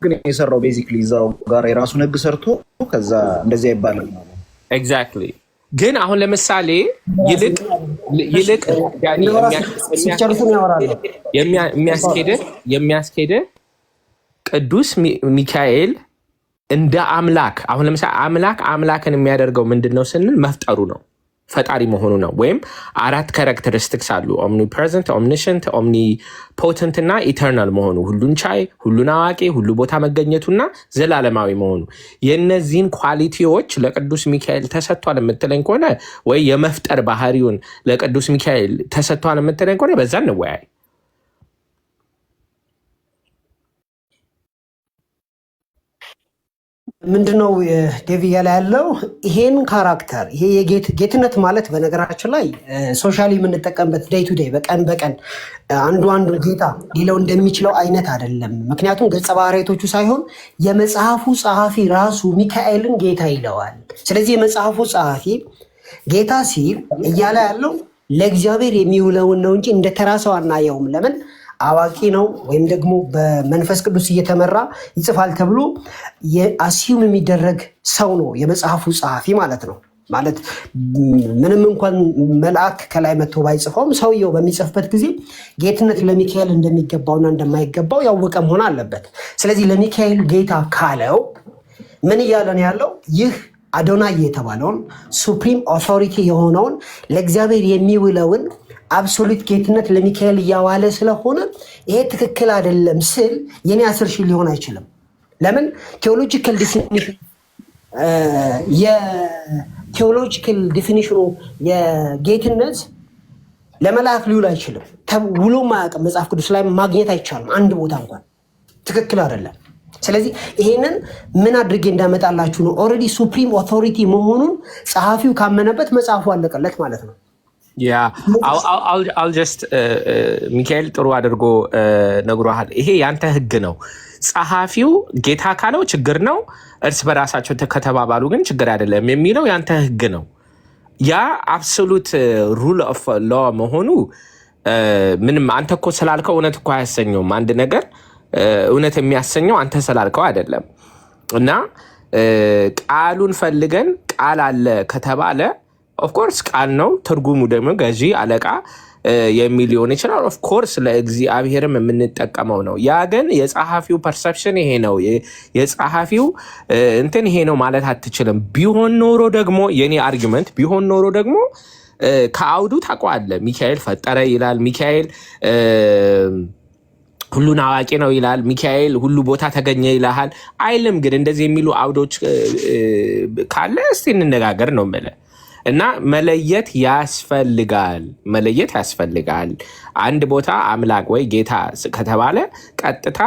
ግን የሰራው ቤዚክሊ እዛው ጋር የራሱን ህግ ሰርቶ ከዛ እንደዚህ አይባልም ማለት ነው። ኤግዛክትሊ። ግን አሁን ለምሳሌ ይልቅ የሚያስኬደ ቅዱስ ሚካኤል እንደ አምላክ አሁን ለምሳሌ አምላክን የሚያደርገው ምንድን ነው ስንል መፍጠሩ ነው፣ ፈጣሪ መሆኑ ነው። ወይም 4 ካራክተሪስቲክስ አሉ፣ ኦምኒፕሬዘንት፣ ኦምኒሽንት፣ ኦምኒፖተንት እና ኢተርናል መሆኑ፣ ሁሉን ቻይ፣ ሁሉን አዋቂ፣ ሁሉ ቦታ መገኘቱና ዘላለማዊ መሆኑ። የእነዚህን ኳሊቲዎች ለቅዱስ ሚካኤል ተሰጥቷል የምትለኝ ከሆነ ወይ የመፍጠር ባህሪውን ለቅዱስ ሚካኤል ተሰጥቷል የምትለኝ ከሆነ በዛ እንወያይ። ምንድነው ዴቪ ያለ ያለው ይሄን ካራክተር ይሄ ጌትነት ማለት በነገራችን ላይ ሶሻሊ የምንጠቀምበት ዴይ ቱ ዴይ በቀን አንዱ ጌታ ሌላው እንደሚችለው አይነት አይደለም። ምክንያቱም ገጸ ባህሪያቶቹ ሳይሆን የመጽሐፉ ጸሐፊ ራሱ ሚካኤልን ጌታ ይለዋል። ስለዚህ የመጽሐፉ ጸሐፊ ጌታ ሲል እያለ ያለው ለእግዚአብሔር የሚውለውን ነው እንጂ እንደ ተራ ሰው አናየውም። ለምን? አዋቂ ነው ወይም ደግሞ በመንፈስ ቅዱስ እየተመራ ይጽፋል ተብሎ አሲዩም የሚደረግ ሰው ነው የመጽሐፉ ጸሐፊ ማለት ነው። ማለት ምንም እንኳን መልአክ ከላይ መጥቶ ባይጽፈውም ሰውየው በሚጽፍበት ጊዜ ጌትነት ለሚካኤል እንደሚገባውና እንደማይገባው ያወቀ መሆን አለበት። ስለዚህ ለሚካኤል ጌታ ካለው ምን እያለን ያለው ይህ አዶናይ የተባለውን ሱፕሪም ኦቶሪቲ የሆነውን ለእግዚአብሔር የሚውለውን አብሶሉት ጌትነት ለሚካኤል እያዋለ ስለሆነ ይሄ ትክክል አይደለም ስል የኔ 10 ሺህ ሊሆን አይችልም። ለምን? ቴዎሎጂካል ዲፊኒሽኑ የጌትነት ለመልአክ ሊውል አይችልም። ውሎ ማያውቅም። መጽሐፍ ቅዱስ ላይ ማግኘት አይቻልም አንድ ቦታ እንኳን። ትክክል አይደለም። ስለዚህ ይሄንን ምን አድርጌ እንዳመጣላችሁ ነው። ኦልሬዲ ሱፕሪም ኦቶሪቲ መሆኑን ጸሐፊው ካመነበት መጽሐፉ አለቀለት ማለት ነው። ሚካኤል ጥሩ አድርጎ ነግሮሃል። ይሄ ያንተ ህግ ነው። ጸሐፊው ጌታ ካለው ችግር ነው፣ እርስ በራሳቸው ከተባባሉ ግን ችግር አይደለም የሚለው ያንተ ህግ ነው። ያ አብሶሉት ሩል ኦፍ ሎ መሆኑ ምንም አንተ እኮ ስላልከው እውነት እኮ አያሰኘውም። አንድ ነገር እውነት የሚያሰኘው አንተ ስላልከው አይደለም። እና ቃሉን ፈልገን ቃል አለ ከተባለ ኦፍኮርስ ቃል ነው። ትርጉሙ ደግሞ ገዢ አለቃ የሚል ሊሆን ይችላል። ኦፍኮርስ ለእግዚአብሔርም የምንጠቀመው ነው። ያ ግን የጸሐፊው ፐርሰፕሽን ይሄ ነው፣ የጸሐፊው እንትን ይሄ ነው ማለት አትችልም። ቢሆን ኖሮ ደግሞ የኔ አርጊመንት ቢሆን ኖሮ ደግሞ ከአውዱ ታውቀዋለህ። ሚካኤል ፈጠረ ይላል፣ ሚካኤል ሁሉን አዋቂ ነው ይላል፣ ሚካኤል ሁሉ ቦታ ተገኘ ይልሃል አይልም። ግን እንደዚህ የሚሉ አውዶች ካለ እስቲ እንነጋገር ነው የምልህ። እና መለየት ያስፈልጋል። አንድ ቦታ አምላክ ወይ ጌታ ከተባለ ቀጥታ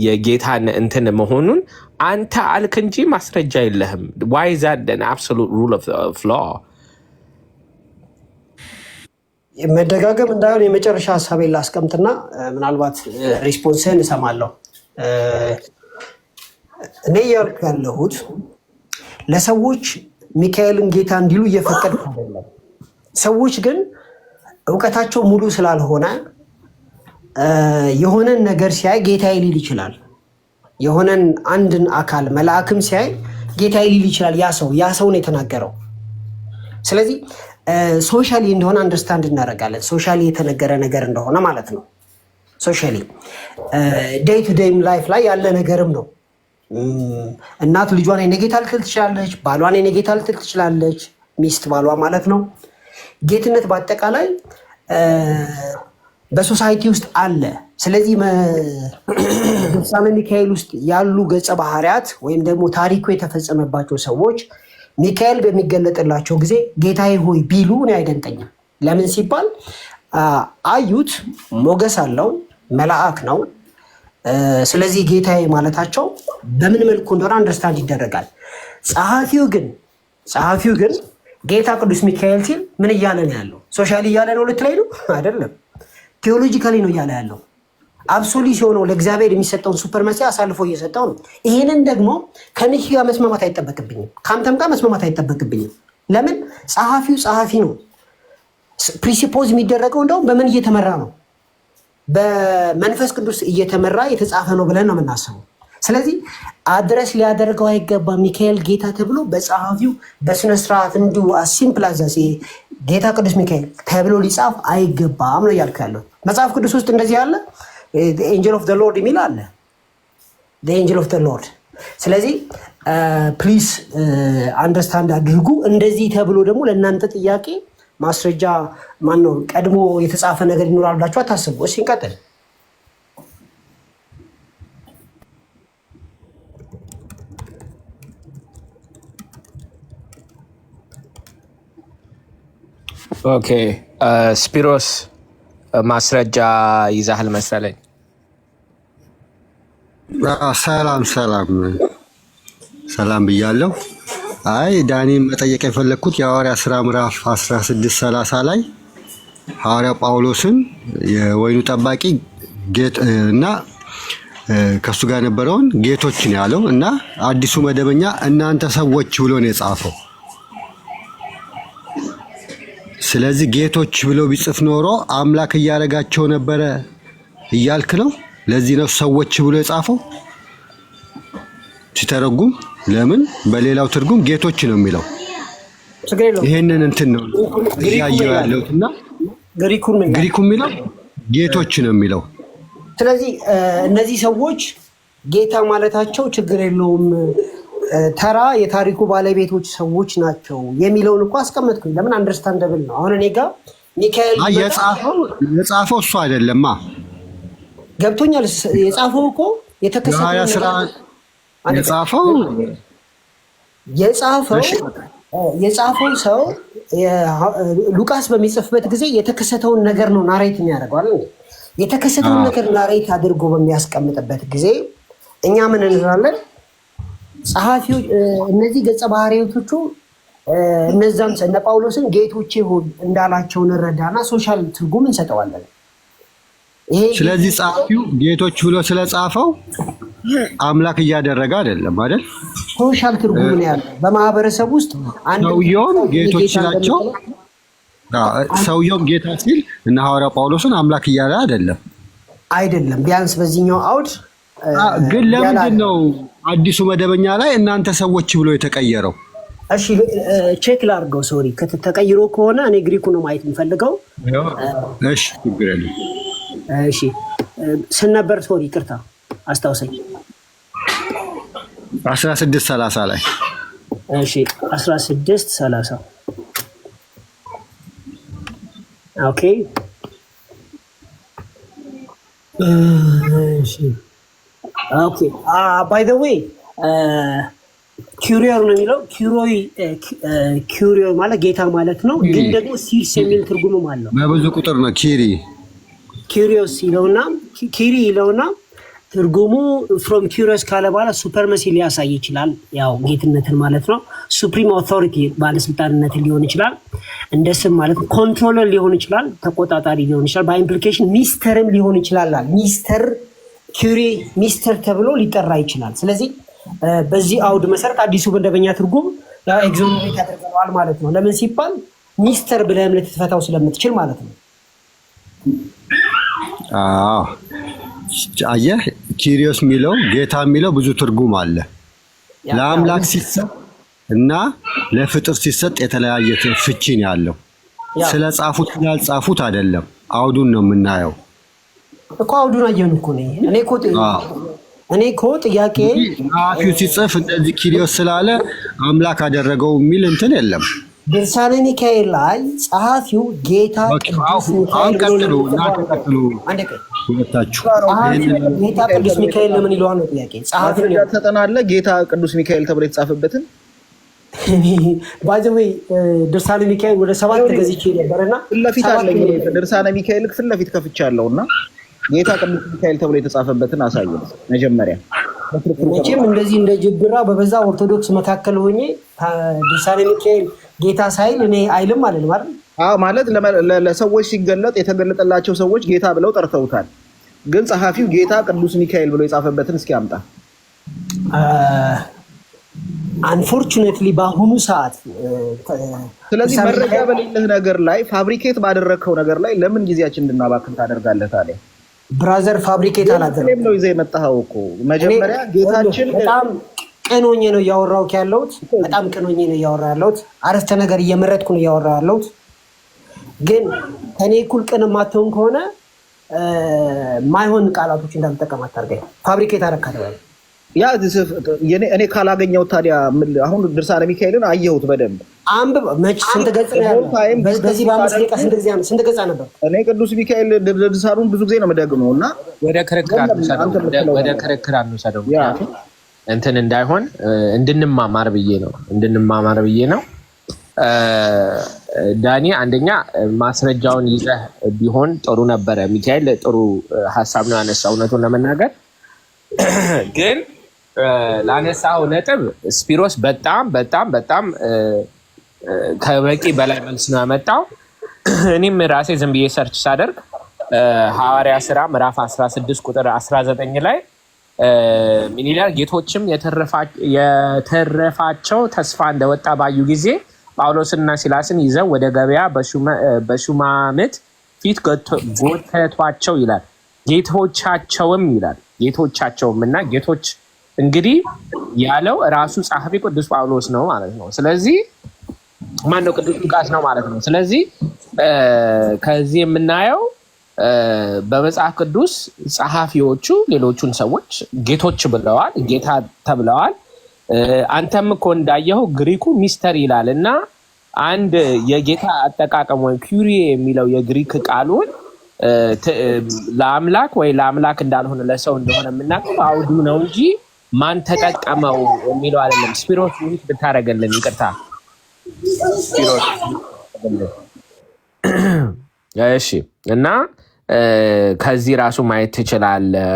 የጌታን እንትን መሆኑን አንተ አልክ እንጂ ማስረጃ የለህም። why is that an absolute rule of law? መደጋገም እንዳይሆን የመጨረሻ ሀሳቤን ላስቀምጥና ምናልባት ሪስፖንስህን እሰማለሁ። እኔ እያልኩ ያለሁት ለሰዎች ሚካኤልን ጌታ እንዲሉ እየፈቀድኩ አይደለም። ሰዎች ግን እውቀታቸው ሙሉ ስላልሆነ የሆነን ነገር ሲያይ ጌታዬ ሊል ይችላል። የሆነን አንድን አካል መልአክም ሲያይ ጌታዬ ሊል ይችላል። ያ ሰው ነው የተናገረው። ስለዚህ ሶሻሊ እንደሆነ አንደርስታንድ እናደርጋለን። ሶሻሊ የተነገረ ነገር እንደሆነ ማለት ነው። ሶሻሊ ዴይ ቱ ዴይ ላይፍ ላይ ያለ ነገርም ነው። እናት ልጇን የኔ ጌታ ልትል ትችላለች። ባሏን የኔ ጌታ ልትል ትችላለች። ሚስት ባሏ ማለት ነው። ጌትነት በአጠቃላይ በሶሳይቲ ውስጥ አለ። ስለዚህ ድርሳነ ሚካኤል ውስጥ ያሉ ገጸ ባህሪያት ወይም ደግሞ ታሪኩ የተፈጸመባቸው ሰዎች ሚካኤል በሚገለጥላቸው ጊዜ ጌታዬ ሆይ ቢሉ እኔ አይደንቀኝም። ለምን ሲባል አዩት፣ ሞገስ አለው፣ መልአክ ነው። ስለዚህ ጌታዬ ማለታቸው በምን መልኩ እንደሆነ አንደርስታንድ ይደረጋል። ጸሐፊው ግን ጌታ ቅዱስ ሚካኤል ሲል ምን እያለ ነው ያለው? ሶሻሊ እያለ ነው ልትለኝ ነው? አይደለም። ቴዎሎጂካሊ ነው እያለ ያለው። አብሶሉት ሲሆነው ለእግዚአብሔር የሚሰጠውን ሱፐርማሲ አሳልፎ እየሰጠው ነው። ይሄንን ደግሞ ከሚኪ ጋር መስማማት አይጠበቅብኝም፣ ከአንተም ጋር መስማማት አይጠበቅብኝም። ለምን? ጸሐፊው ጸሐፊ ነው። ፕሪሲፖዝ የሚደረገው እንደውም በምን እየተመራ ነው? በመንፈስ ቅዱስ እየተመራ የተጻፈ ነው ብለን ነው የምናስበው። ስለዚህ አድረስ ሊያደርገው አይገባም። ሚካኤል ጌታ ተብሎ በጸሐፊው በስነስርዓት እንዲሁ አሲምፕላዛሴ ጌታ ቅዱስ ሚካኤል ተብሎ ሊጻፍ አይገባም ነው እያልኩ ያለው። መጽሐፍ ቅዱስ ውስጥ እንደዚህ አለ። ኤንጀል ኦፍ ዘ ሎርድ የሚል አለ። ኤንጀል ኦፍ ዘ ሎርድ። ስለዚህ ፕሊዝ አንደርስታንድ አድርጉ። እንደዚህ ተብሎ ደግሞ ለእናንተ ጥያቄ ማስረጃ ማነው ቀድሞ የተጻፈ ነገር ይኖራል ብላችሁ አታስቡ። እሺ እንቀጥል። ኦኬ ስፒሮስ ማስረጃ ይዛሃል መሰለኝ። ሰላም ብያለሁ። አይ ዳኒ መጠየቅ የፈለግኩት የሐዋርያት ሥራ ምዕራፍ 16:30 ላይ ሐዋርያ ጳውሎስን የወይኑ ጠባቂ እና ከሱ ጋር የነበረውን ጌቶችን ያለው እና አዲሱ መደበኛ እናንተ ሰዎች ብሎ ነው የጻፈው። ስለዚህ ጌቶች ብሎ ቢጽፍ ኖሮ አምላክ እያደረጋቸው ነበረ እያልክ ነው። ለዚህ ነው ሰዎች ብሎ የጻፈው ሲተረጉም። ለምን በሌላው ትርጉም ጌቶች ነው የሚለው? ይሄንን እንትን ነው እያየው ያለውትና ግሪኩ የሚለው ጌቶች ነው የሚለው። ስለዚህ እነዚህ ሰዎች ጌታ ማለታቸው ችግር የለውም፣ ተራ የታሪኩ ባለቤቶች ሰዎች ናቸው የሚለውን እኮ አስቀመጥኩኝ። ለምን አንደርስታንደብል ነው። አሁን እኔ ጋር ሚካኤል የጻፈው እሱ አይደለማ። ገብቶኛል። የጻፈው እኮ የጻፈው ሰው ሉቃስ በሚጽፍበት ጊዜ የተከሰተውን ነገር ነው ናሬት የሚያደርገው አይደል? የተከሰተውን ነገር ናሬት አድርጎ በሚያስቀምጥበት ጊዜ እኛ ምን እንላለን? ጸሐፊው እነዚህ ገጸ ባህሪያቶቹ እነዛም እነ ጳውሎስን ጌቶቼ ሆይ እንዳላቸው እንረዳና ሶሻል ትርጉም እንሰጠዋለን። ስለዚህ ጸሐፊው ጌቶች ብሎ ስለጻፈው አምላክ እያደረገ አይደለም አይደል? ሶሻል ትርጉም ነው ያለው። በማህበረሰብ ውስጥ ሰውየውም ጌቶች ናቸው። ሰውየውም ጌታ ሲል እና ሐዋርያ ጳውሎስን አምላክ እያለ አይደለም። ቢያንስ በዚህኛው አውድ ግን ለምንድን ነው አዲሱ መደበኛ ላይ እናንተ ሰዎች ብሎ የተቀየረው? እሺ ቼክ ላድርገው። ሶሪ ተቀይሮ ከሆነ እኔ ግሪኩ ነው ማየት የምፈልገው። እሺ ችግር የለም። እሺ ስነበር ሶሪ ይቅርታ አስታውሰኝ። 16:30 ላይ እሺ 16:30 ኦኬ። እሺ ኦኬ። ባይ ዘ ዌይ ኪሪዮር ነው የሚለው። ኪሪዮር ማለት ጌታ ማለት ነው። ግን ደግሞ ሲርስ የሚል ትርጉምም አለው። በብዙ ቁጥር ነው ኪሪዮስ ይለውና ኪሪ ይለውና ትርጉሙ ፍሮም ኪሪዮስ ካለ በኋላ ሱፐርመሲ ሊያሳይ ይችላል። ያው ጌትነትን ማለት ነው። ሱፕሪም ኦቶሪቲ ባለስልጣንነትን ሊሆን ይችላል። እንደ ስም ማለት ነው። ኮንትሮለር ሊሆን ይችላል። ተቆጣጣሪ ሊሆን ይችላል። በኢምፕሊኬሽን ሚስተርም ሊሆን ይችላል። ሚስተር ኪሪ ሚስተር ተብሎ ሊጠራ ይችላል። ስለዚህ በዚህ አውድ መሰረት አዲሱ መደበኛ ትርጉም ኤግዞኔሬት ያደርገዋል ማለት ነው። ለምን ሲባል ሚስተር ብለህም ልትፈታው ስለምትችል ማለት ነው። አየህ ኪሪዮስ የሚለው ጌታ የሚለው ብዙ ትርጉም አለ። ለአምላክ ሲሰጥ እና ለፍጥር ሲሰጥ የተለያየ ፍቺ ነው ያለው። ስለ ጻፉት ስላልጻፉት አይደለም፣ አውዱን ነው የምናየው እኮ። አውዱን አየን እኮ ነው። እኔ እኮ ጥያቄ ጸሐፊው ሲጽፍ እንደዚህ ኪሪዮስ ስላለ አምላክ አደረገው የሚል እንትን የለም። ድርሳነ ሚካኤል ላይ ጸሐፊው ጌታ ቅዱስ ሚካኤል ጌታ ቅዱስ ሚካኤል ለምን ይለዋል ነው ጥያቄ። ጸሐፊው ተጠናለ ጌታ ቅዱስ ሚካኤል ተብሎ የተጻፈበትን ባይዘዌ ድርሳነ ሚካኤል ወደ 7 ገዝቼ ነበርና ፊት ለፊት አለኝ። ድርሳነ ሚካኤል ፊት ለፊት ከፍቻለሁና ጌታ ቅዱስ ሚካኤል ተብሎ የተጻፈበትን አሳየን መጀመሪያ። መቼም እንደዚህ እንደ ጅብራ በበዛ ኦርቶዶክስ መካከል ሆኜ ድርሳነ ሚካኤል ጌታ ሳይል እኔ አይልም አለልም አይደል? አዎ ማለት ለሰዎች ሲገለጥ የተገለጠላቸው ሰዎች ጌታ ብለው ጠርተውታል። ግን ጸሐፊው ጌታ ቅዱስ ሚካኤል ብሎ የጻፈበትን እስኪ አምጣ። አንፎርቹኔትሊ በአሁኑ ሰዓት ስለዚህ መረጃ በሌለህ ነገር ላይ ፋብሪኬት ባደረግከው ነገር ላይ ለምን ጊዜያችን እንድናባክን ታደርጋለህ ታዲያ? ብራዘር ፋብሪኬት አላደረግም ነው ይዘህ የመጣኸው እኮ መጀመሪያ ጌታችን በጣም ቅን ሆኜ ነው እያወራሁት ያለሁት። በጣም ቅን ሆኜ ነው እያወራሁ ያለሁት። አረፍተ ነገር እየመረጥኩ ነው እያወራሁ ያለሁት። ግን ከኔ እኩል ቅን የማትሆን ከሆነ ማይሆን ቃላቶች እንዳልጠቀም አታርገኝ። ፋብሪኬት አደረካለሁ ያ እኔ ካላገኘው ታዲያ አሁን ድርሳነ ሚካኤልን አየሁት በደንብ አንብብ። መች ስንት ገጽ ነው ያለው? በዚህ በ5 ደቂቃ ስንት ገጽ ነበር? እኔ ቅዱስ ሚካኤል ድርሳኑን ብዙ ጊዜ ነው የምደግመው እና ወደ ክርክር አንውሰደው እንትን እንዳይሆን እንድንማማር ብዬ ነው። ዳኒ አንደኛ ማስረጃውን ይዘህ ቢሆን ጥሩ ነበረ። ሚካኤል ጥሩ ሀሳብ ነው ያነሳው። እውነቱን ለመናገር ግን ላነሳው ነጥብ ስፒሮስ በጣም ከበቂ በላይ መልስ ነው ያመጣው። እኔም ራሴ ዝም ብዬ ሰርች ሳደርግ ሐዋርያ ሥራ ምዕራፍ 16 ቁጥር 19 ላይ ምን ይላል? ጌቶችም የተረፋቸው ተስፋ እንደወጣ ባዩ ጊዜ ጳውሎስና ሲላስን ይዘው ወደ ገበያ በሹማምት ፊት ጎተቷቸው ይላል። ጌቶቻቸውም ይላል። ጌቶቻቸውም እና ጌቶች እንግዲህ ያለው ራሱ ጸሐፊ ቅዱስ ጳውሎስ ነው ማለት ነው። ስለዚህ ማነው? ቅዱስ ሉቃስ ነው ማለት ነው። ስለዚህ ከዚህ የምናየው በመጽሐፍ ቅዱስ ጸሐፊዎቹ ሌሎቹን ሰዎች ጌቶች ብለዋል፣ ጌታ ተብለዋል። አንተም እኮ እንዳየኸው ግሪኩ ሚስተር ይላል እና አንድ የጌታ አጠቃቀም ወይ ኩሪ የሚለው የግሪክ ቃሉን ለአምላክ ወይ ለአምላክ እንዳልሆነ ለሰው እንደሆነ የምናውቀው አውዱ ነው እንጂ ማን ተጠቀመው የሚለው አይደለም። ስፒሮስ ውይይት ብታደርገልን ይቅርታ። ስፒሮስ እሺ። እና ከዚህ ራሱ ማየት ትችላለህ።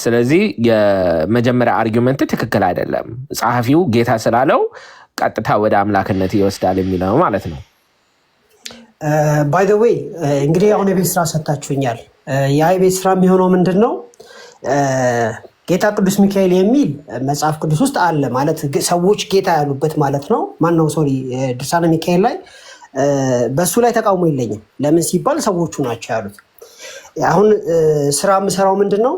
ስለዚህ የመጀመሪያ አርጊውመንት ትክክል አይደለም። ጸሐፊው ጌታ ስላለው ቀጥታ ወደ አምላክነት ይወስዳል የሚለው ማለት ነው። ባይ ዘ ዌይ እንግዲህ አሁን የቤት ስራ ሰጥታችሁኛል። ያ የቤት ስራ የሚሆነው ምንድን ነው? ጌታ ቅዱስ ሚካኤል የሚል መጽሐፍ ቅዱስ ውስጥ አለ ማለት ሰዎች ጌታ ያሉበት ማለት ነው። ማነው ሶሪ ድርሳነ ሚካኤል ላይ በሱ ላይ ተቃውሞ የለኝም። ለምን ሲባል ሰዎቹ ናቸው ያሉት። አሁን ስራ የምሰራው ምንድን ነው?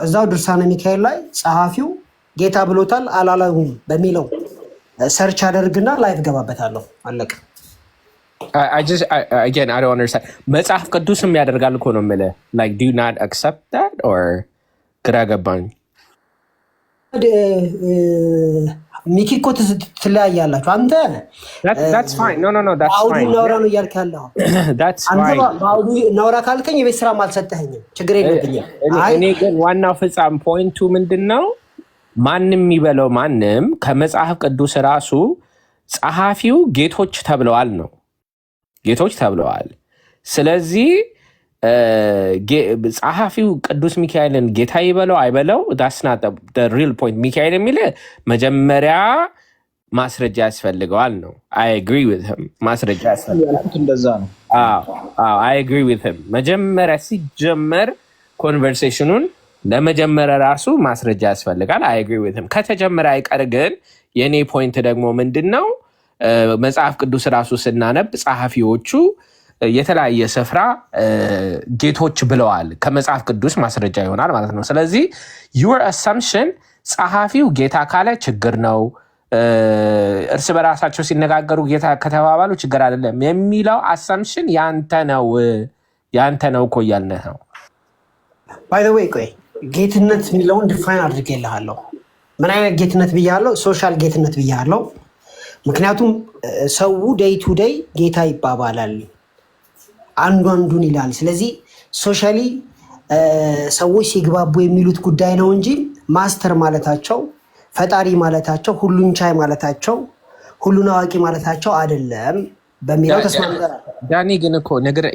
እዛው ድርሳነ ሚካኤል ላይ ጸሐፊው ጌታ ብሎታል አላላሁም በሚለው ሰርች አደርግና ላይቭ ገባበታለሁ። አለቀ። Again, I don't understand. መጽሐፍ ቅዱስም ያደርጋል እኮ ነው የምልህ። Like, do you not accept that or ግራ ገባኝ። ሚኪ እኮ ትለያያላችሁ። አንተ That's fine. No, that's አውዱ fine. እናውራ ነው እያልክ ያለው። That's አንተ fine. በአውዱ እናውራ ካልከኝ የቤት ስራም አልሰጠኸኝም። ችግር የለብኝም። እኔ ግን ዋናው ፍጻሜ ፖይንቱ ምንድን ነው? ማንም የሚበለው ማንም ከመጽሐፍ ቅዱስ ራሱ ጸሐፊው ጌቶች ተብለዋል ነው፣ ጌቶች ተብለዋል። ስለዚህ ጸሐፊው ቅዱስ ሚካኤልን ጌታ ይበለው አይበለው ዳስና ሪል ፖይንት። ሚካኤል የሚል መጀመሪያ ማስረጃ ያስፈልገዋል ነው። አይ አግሪ ዊዝ ሂም። ማስረጃ ያስፈልጋል። እንደዛ ነው። አይ አግሪ ዊዝ ሂም። መጀመሪያ ሲጀመር ኮንቨርሴሽኑን ለመጀመሪያ ራሱ ማስረጃ ያስፈልጋል። አይ አግሪ ዊዝ ሂም። ከተጀመረ አይቀር ግን የኔ ፖይንት ደግሞ ምንድን ነው? መጽሐፍ ቅዱስ ራሱ ስናነብ ጸሐፊዎቹ የተለያየ ስፍራ ጌቶች ብለዋል። ከመጽሐፍ ቅዱስ ማስረጃ ይሆናል ማለት ነው። ስለዚህ ዩር አሳምፕሽን ጸሐፊው ጌታ ካለ ችግር ነው፣ እርስ በራሳቸው ሲነጋገሩ ጌታ ከተባባሉ ችግር አይደለም የሚለው አሳምፕሽን ያንተ ነው እኮ እያልንህ ነው። ባይ ዘ ዌይ ቆይ ጌትነት የሚለውን ዲፋይን አድርጌልሃለሁ። ምን አይነት ጌትነት ብያለሁ? ሶሻል ጌትነት ብያለሁ። ምክንያቱም ሰው ዴይ ቱ ዴይ ጌታ ይባባላል፣ አንዱ አንዱን ይላል። ስለዚህ ሶሻሊ ሰዎች ሲግባቡ የሚሉት ጉዳይ ነው እንጂ ማስተር ማለታቸው፣ ፈጣሪ ማለታቸው፣ ሁሉን ቻይ ማለታቸው፣ ሁሉን አዋቂ ማለታቸው አይደለም በሚለው ተስማምተናል። ዳኒ ግን እኮ ነገር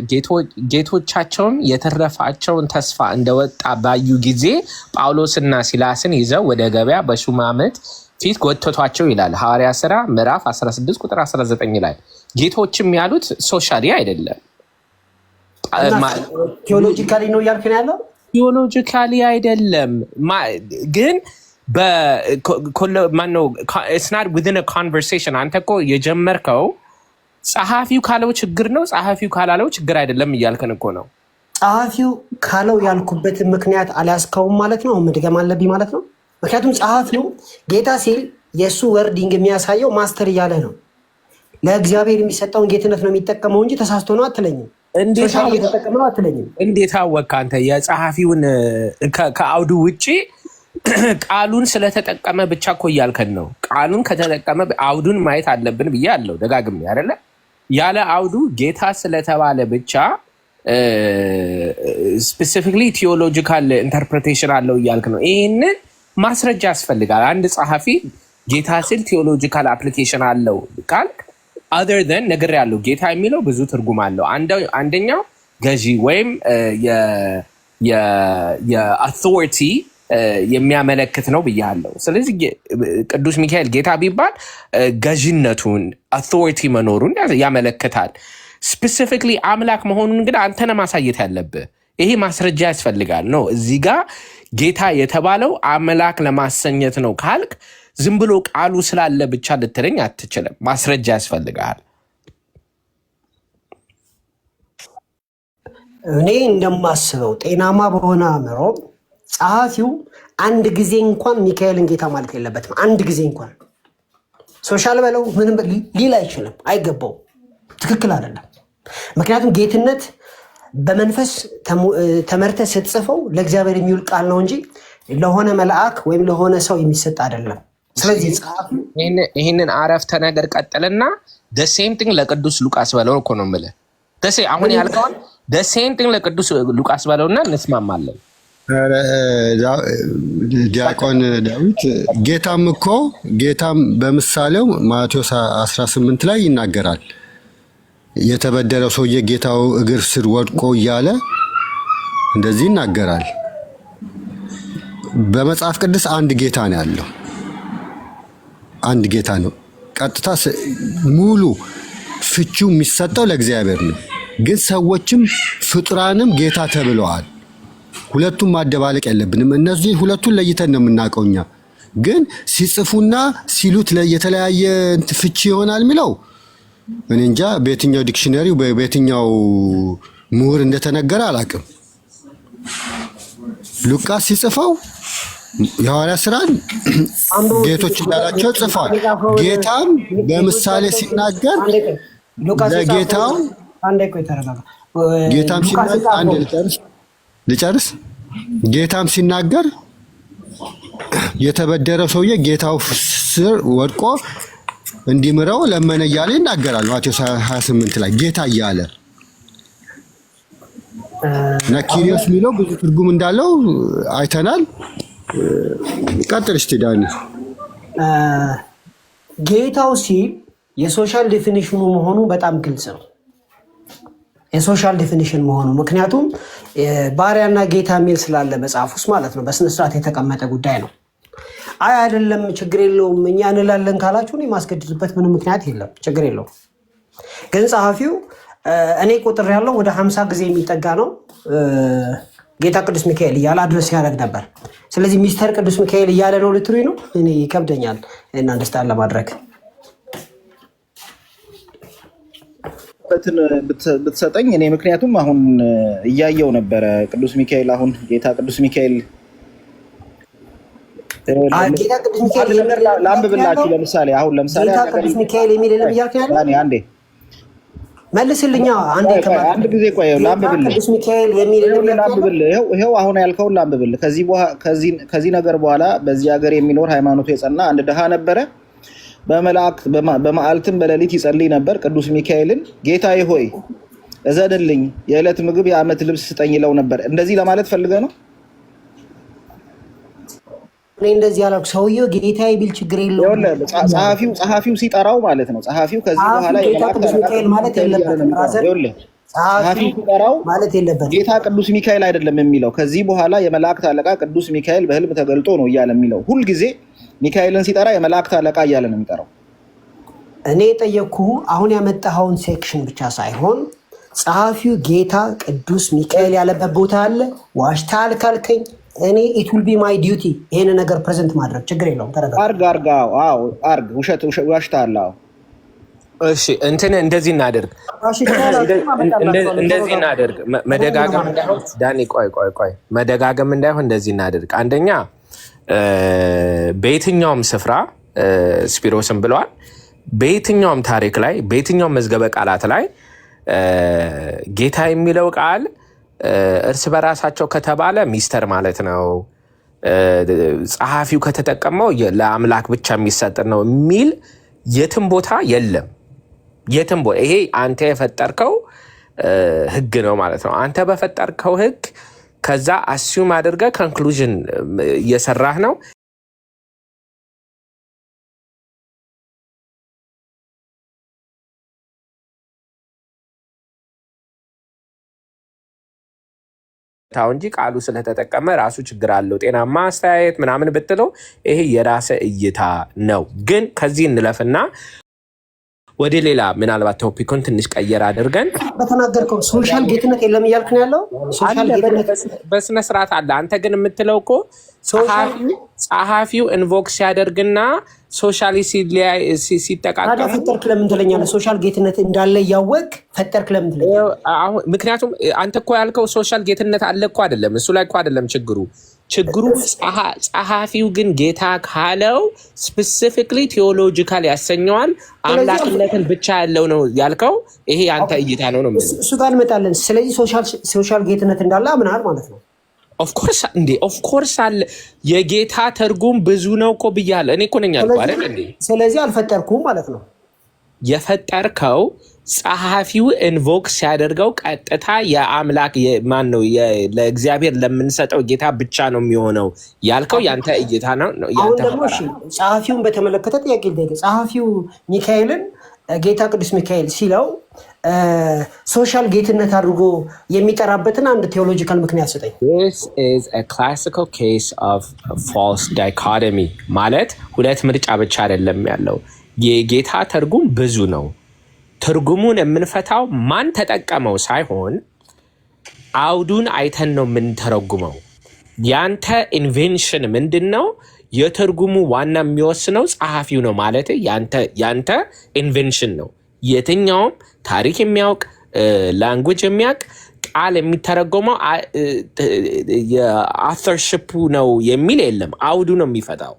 ጌቶቻቸውም የተረፋቸውን ተስፋ እንደወጣ ባዩ ጊዜ ጳውሎስና ሲላስን ይዘው ወደ ገበያ በሹማምንት ፊት ጎተቷቸው ይላል ሐዋርያ ሥራ ምዕራፍ 16 ቁጥር 19 ላይ። ጌቶችም ያሉት ሶሻሊ አይደለም። ቴዎሎጂካሊ ነው እያልክ ነው ያለው? ቴዎሎጂካሊ አይደለም ግን ማነው it's not within a conversation። አንተ እኮ የጀመርከው ጸሐፊው ካለው ችግር ነው፣ ጸሐፊው ካላለው ችግር አይደለም እያልከን እኮ ነው። ጸሐፊው ካለው ያልኩበትን ምክንያት አልያዝከውም ማለት ነው። መድገም አለብኝ ማለት ነው። ምክንያቱም ጸሐፊው ጌታ ሲል የእሱ ወርዲንግ የሚያሳየው ማስተር እያለ ነው። ለእግዚአብሔር የሚሰጠውን ጌትነት ነው የሚጠቀመው እንጂ ተሳስቶ ነው አትለኝም። እንዴት አወቅ አንተ? የጸሐፊውን ከአውዱ ውጭ ቃሉን ስለተጠቀመ ብቻ እኮ እያልከን ነው። ቃሉን ከተጠቀመ አውዱን ማየት አለብን ብዬ አለው ደጋግሜ አይደለ? ያለ አውዱ ጌታ ስለተባለ ብቻ ስፔሲፊክሊ ቲዮሎጂካል ኢንተርፕሬቴሽን አለው እያልክ ነው። ይህንን ማስረጃ ያስፈልጋል። አንድ ጸሐፊ ጌታ ስል ቲዮሎጂካል አፕሊኬሽን አለው ካልክ other than ነገር ያለው ጌታ የሚለው ብዙ ትርጉም አለው። አንደኛው ገዢ ወይም የአውቶሪቲ የሚያመለክት ነው ብያለሁ። ስለዚህ ቅዱስ ሚካኤል ጌታ ቢባል ገዢነቱን አውቶሪቲ መኖሩን ያመለክታል። ስፔሲፊክሊ አምላክ መሆኑን ግን አንተነ ማሳየት ያለብህ ይሄ ማስረጃ ያስፈልጋል ነው። እዚህ ጋር ጌታ የተባለው አምላክ ለማሰኘት ነው ካልክ ዝም ብሎ ቃሉ ስላለ ብቻ ልትለኝ አትችልም። ማስረጃ ያስፈልጋል። እኔ እንደማስበው ጤናማ በሆነ አእምሮ ጸሐፊው አንድ ጊዜ እንኳን ሚካኤልን ጌታ ማለት የለበትም። አንድ ጊዜ እንኳን ሶሻል በለው ምንም ሊል አይችልም፣ አይገባውም። ትክክል አይደለም። ምክንያቱም ጌትነት በመንፈስ ተመርተ ስትጽፈው ለእግዚአብሔር የሚውል ቃል ነው እንጂ ለሆነ መልአክ ወይም ለሆነ ሰው የሚሰጥ አይደለም። ስለዚህ ይህንን አረፍተ ነገር ቀጥልና ደሴም ቲንግ ለቅዱስ ሉቃስ በለው እኮ ነው የምልህ። አሁን ያልከውን ደሴም ቲንግ ለቅዱስ ሉቃስ በለውና እንስማማለን። ዲያቆን ዳዊት ጌታም በምሳሌው ማቴዎስ 18 ላይ ይናገራል። የተበደለው ሰውዬ ጌታው እግር ስር ወድቆ እያለ እንደዚህ ይናገራል። በመጽሐፍ ቅዱስ አንድ ጌታ ነው ያለው። አንድ ጌታ ነው። ቀጥታ ሙሉ ፍቺው የሚሰጠው ለእግዚአብሔር ነው። ግን ሰዎችም ፍጡራንም ጌታ ተብለዋል። ሁለቱም ማደባለቅ የለብንም። እነዚህ ሁለቱን ለይተን ነው የምናውቀው እኛ። ግን ሲጽፉና ሲሉት የተለያየ ፍቺ ይሆናል የሚለው እኔ እንጃ። በየትኛው ዲክሽነሪው በየትኛው ምሁር እንደተነገረ አላውቅም። ሉቃስ ሲጽፈው የሐዋርያ ሥራን ጌቶች እንዳላቸው ጽፏል። ጌታም በምሳሌ ሲናገር ለጌታው ጌታም ሲናገር አንድ ልጨርስ ጌታም ሲናገር የተበደረው ሰውዬ ጌታው ስር ወድቆ እንዲምረው ለመነ እያለ ይናገራል። ማቴዎስ 28 ላይ ጌታ እያለ እና ኪሪዮስ የሚለው ብዙ ትርጉም እንዳለው አይተናል። ቀጥል እስቲ ዳኒ። ጌታው ሲል የሶሻል ዴፊኒሽኑ መሆኑ በጣም ግልጽ ነው። የሶሻል ዴፊኒሽን መሆኑ ምክንያቱም ባሪያና ጌታ የሚል ስላለ መጽሐፍ ውስጥ ማለት ነው። በስነስርዓት የተቀመጠ ጉዳይ ነው። አይ አይደለም ችግር የለውም እኛ እንላለን ካላችሁ የማስገድድበት ምንም ምክንያት የለም፣ ችግር የለውም። ግን ጸሐፊው እኔ ቁጥር ያለው ወደ 50 ጊዜ የሚጠጋ ነው ጌታ ቅዱስ ሚካኤል እያለ አድረስ ያደርግ ነበር። ስለዚህ ሚስተር ቅዱስ ሚካኤል እያለ ነው ልትሉኝ ነው? እኔ ይከብደኛል እና አንደርስታንድ ለማድረግ ብትሰጠኝ እኔ ምክንያቱም አሁን እያየው ነበረ ቅዱስ ሚካኤል አሁን ጌታ ቅዱስ ሚካኤል ላንብብላችሁ። ለምሳሌ ጌታ ቅዱስ ሚካኤል የሚል የለም እያልክ ያለው አንዴ መልስልኛ። አንድ ጊዜ ቆይ ላንብብልህ። ቅዱስ ሚካኤል የሚል ይኸው አሁን ያልከውን ላንብብልህ። ከዚህ ነገር በኋላ በዚህ ሀገር የሚኖር ሃይማኖቱ የጸና አንድ ድሃ ነበረ። በመዓልትም በሌሊት ይጸልይ ነበር። ቅዱስ ሚካኤልን ጌታዬ ሆይ እዘንልኝ፣ የዕለት ምግብ የዓመት ልብስ ስጠኝ ይለው ነበር። እንደዚህ ለማለት ፈልገህ ነው? እኔ እንደዚህ ያልኩት ሰውዬው ጌታዬ ቢል ችግር የለውም። ጸሐፊው ሲጠራው ማለት ነው። ጸሐፊው ከዚህ በኋላ ቅዱስ ሚካኤል ማለት የለበትም። ጸሐፊው ሲጠራው ጌታ ቅዱስ ሚካኤል አይደለም የሚለው። ከዚህ በኋላ የመላእክት አለቃ ቅዱስ ሚካኤል በህልም ተገልጦ ነው እያለ የሚለው። ሁልጊዜ ሚካኤልን ሲጠራ የመላእክት አለቃ እያለ ነው የሚጠራው። እኔ የጠየቅኩህ አሁን ያመጣኸውን ሴክሽን ብቻ ሳይሆን ጸሐፊው ጌታ ቅዱስ ሚካኤል ያለበት ቦታ አለ። ዋሽታል ካልከኝ እኔ ኢት ዊል ቢ ማይ ዲዩቲ ይሄን ነገር ፕሬዘንት ማድረግ ችግር የለውም። አርግ ውሸት ዋሽታል። እሺ እንትን እንደዚህ እናደርግ መደጋገም እንዳይሆን ዳኒ ቆይ መደጋገም እንዳይሆን እንደዚህ እናደርግ። አንደኛ በየትኛውም ስፍራ ስፒሮስን ብለዋል። በየትኛውም ታሪክ ላይ በየትኛውም መዝገበ ቃላት ላይ ጌታ የሚለው ቃል እርስ በራሳቸው ከተባለ ሚስተር ማለት ነው። ጸሐፊው ከተጠቀመው ለአምላክ ብቻ የሚሰጥ ነው የሚል የትም ቦታ የለም። የትም ቦታ ይሄ አንተ የፈጠርከው ህግ ነው ማለት ነው። አንተ በፈጠርከው ህግ ከዛ አስዩም አድርገህ ኮንክሉዥን እየሰራህ ነው። እንጂ ቃሉ ስለተጠቀመ ራሱ ችግር አለው ጤናማ አስተያየት ምናምን ብትለው ይሄ የራስ እይታ ነው። ግን ከዚህ እንለፍና ወደ ሌላ ምናልባት ቶፒኩን ትንሽ ቀየር አድርገን በተናገርከው ሶሻል ጌትነት የለም እያልክ ነው ያለው። ሶሻል ጌትነት በስነ ስርዓት አለ። አንተ ግን የምትለው እኮ ጸሐፊው ኢንቮክ ሲያደርግና ሶሻሊ ሲጠቃቀም ፈጠርክ ለምን ትለኛለህ? ሶሻል ጌትነት እንዳለ እያወቅ ፈጠርክ ለምን ትለኛለህ? ምክንያቱም አንተ እኮ ያልከው ሶሻል ጌትነት አለ እኮ አይደለም። እሱ ላይ እኮ አይደለም ችግሩ ጸሐፊው ግን ጌታ ካለው ስፔሲፊክሊ ቴዎሎጂካል ያሰኘዋል። አምላክነትን ብቻ ያለው ነው ያልከው። ይሄ አንተ እይታ ነው ነው እሱ ጋር እንመጣለን። ስለዚህ ሶሻል ጌትነት እንዳለ አምናል ማለት ነው። ኦፍኮርስ አለ። የጌታ ትርጉም ብዙ ነው እኮ ብያለሁ። እኔ እኮ ነኝ አልኩህ አይደል እንዴ? ስለዚህ አልፈጠርኩም ማለት ነው። የፈጠርከው ጸሐፊው ኢንቮክ ሲያደርገው ቀጥታ የአምላክ ማን ነው ለእግዚአብሔር ለምንሰጠው ጌታ ብቻ ነው የሚሆነው ያልከው ያንተ እይታ ነው። አሁን ደግሞ እሺ ጸሐፊውን በተመለከተ ጥያቄ ልጠይቅ። ጸሐፊው ሚካኤልን ጌታ ቅዱስ ሚካኤል ሲለው ሶሻል ጌትነት አድርጎ የሚጠራበትን አንድ ቴዎሎጂካል ምክንያት ስጠኝ። This is a classical case of false dichotomy ማለት ሁለት ምርጫ ብቻ አይደለም ያለው። የጌታ ትርጉም ብዙ ነው። ትርጉሙን የምንፈታው ማን ተጠቀመው ሳይሆን አውዱን አይተን ነው የምንተረጉመው። ያንተ ኢንቬንሽን ምንድን ነው? የትርጉሙ ዋና የሚወስነው ጸሐፊው ነው ማለት ያንተ ኢንቬንሽን ነው። የትኛውም ታሪክ የሚያውቅ ላንጉጅ የሚያውቅ ቃል የሚተረጎመው የአውተርሺፑ ነው የሚል የለም። አውዱ ነው የሚፈታው።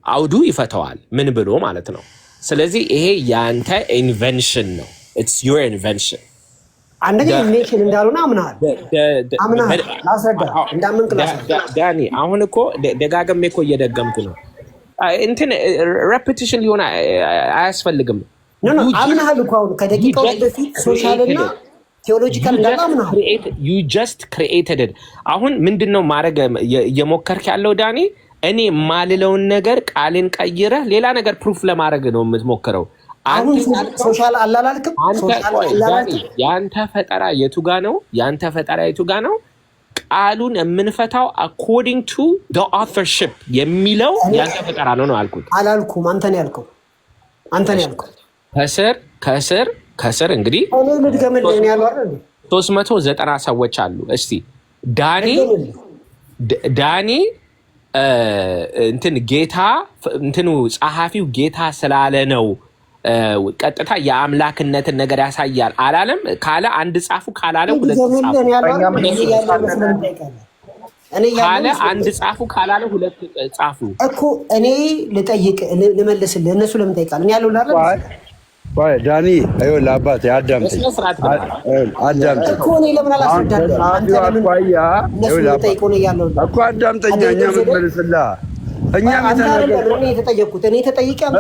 አውዱ ይፈተዋል ምን ብሎ ማለት ነው። ስለዚህ ይሄ ያንተ ኢንቨንሽን ነው። ኢትስ ዩር ኢንቨንሽን። አንደኛ ኢንቨንሽን እንዳልሆነ አምናል ላስረዳ እንዳምን ዳኒ። አሁን እኮ ደጋግሜ እኮ እየደገምኩ ነው። እንትን ሬፒቲሽን ሊሆን አያስፈልግም። አምናል እኮ አሁን ከደቂቃው በፊት ሶሻልና ቴዎሎጂካል እንዳለ አምናል። you just created it። አሁን ምንድነው ማድረግ እየሞከርክ ያለው ዳኒ? እኔ ማልለውን ነገር ቃልን ቀይረህ ሌላ ነገር ፕሩፍ ለማድረግ ነው የምትሞክረው። አሁን ሶሻል አላላልክም። ያንተ ፈጠራ የቱ ጋ ነው? ያንተ ፈጠራ የቱ ጋ ነው? ቃሉን የምንፈታው አኮርዲንግ ቱ ዘ አውተርሺፕ የሚለው ያንተ ፈጠራ ነው ነው አልኩት። አላልኩም። አንተ ነው ያልከው። ከስር እንግዲህ እኔ ልድገምልህ ነው ያለው አይደል? 390 ሰዎች አሉ። እስቲ ዳኒ እንትን ጌታ እንትኑ ጸሐፊው ጌታ ስላለ ነው ቀጥታ የአምላክነትን ነገር ያሳያል አላለም ካለ አንድ ጻፉ ካላለ ሁለት ጻፉ ካለ አንድ ጻፉ ካላለ ሁለት ጻፉ እኮ እኔ ልጠይቅ ልመልስልህ እነሱ ለምን ጠይቃለህ? እኔ ያለው አይደል? ወይ ዳኒ አይወል አባቴ አዳምጠኝ እኮ እኔ ለምን አላስረዳለሁ? አንተ ለምን እነሱ ጠይቁኝ ያለው እኮ አዳምጠኝ። እኛ ምን መልስልህ? እኛ እኔ ተጠየቅኩት። እኔ ተጠይቀህ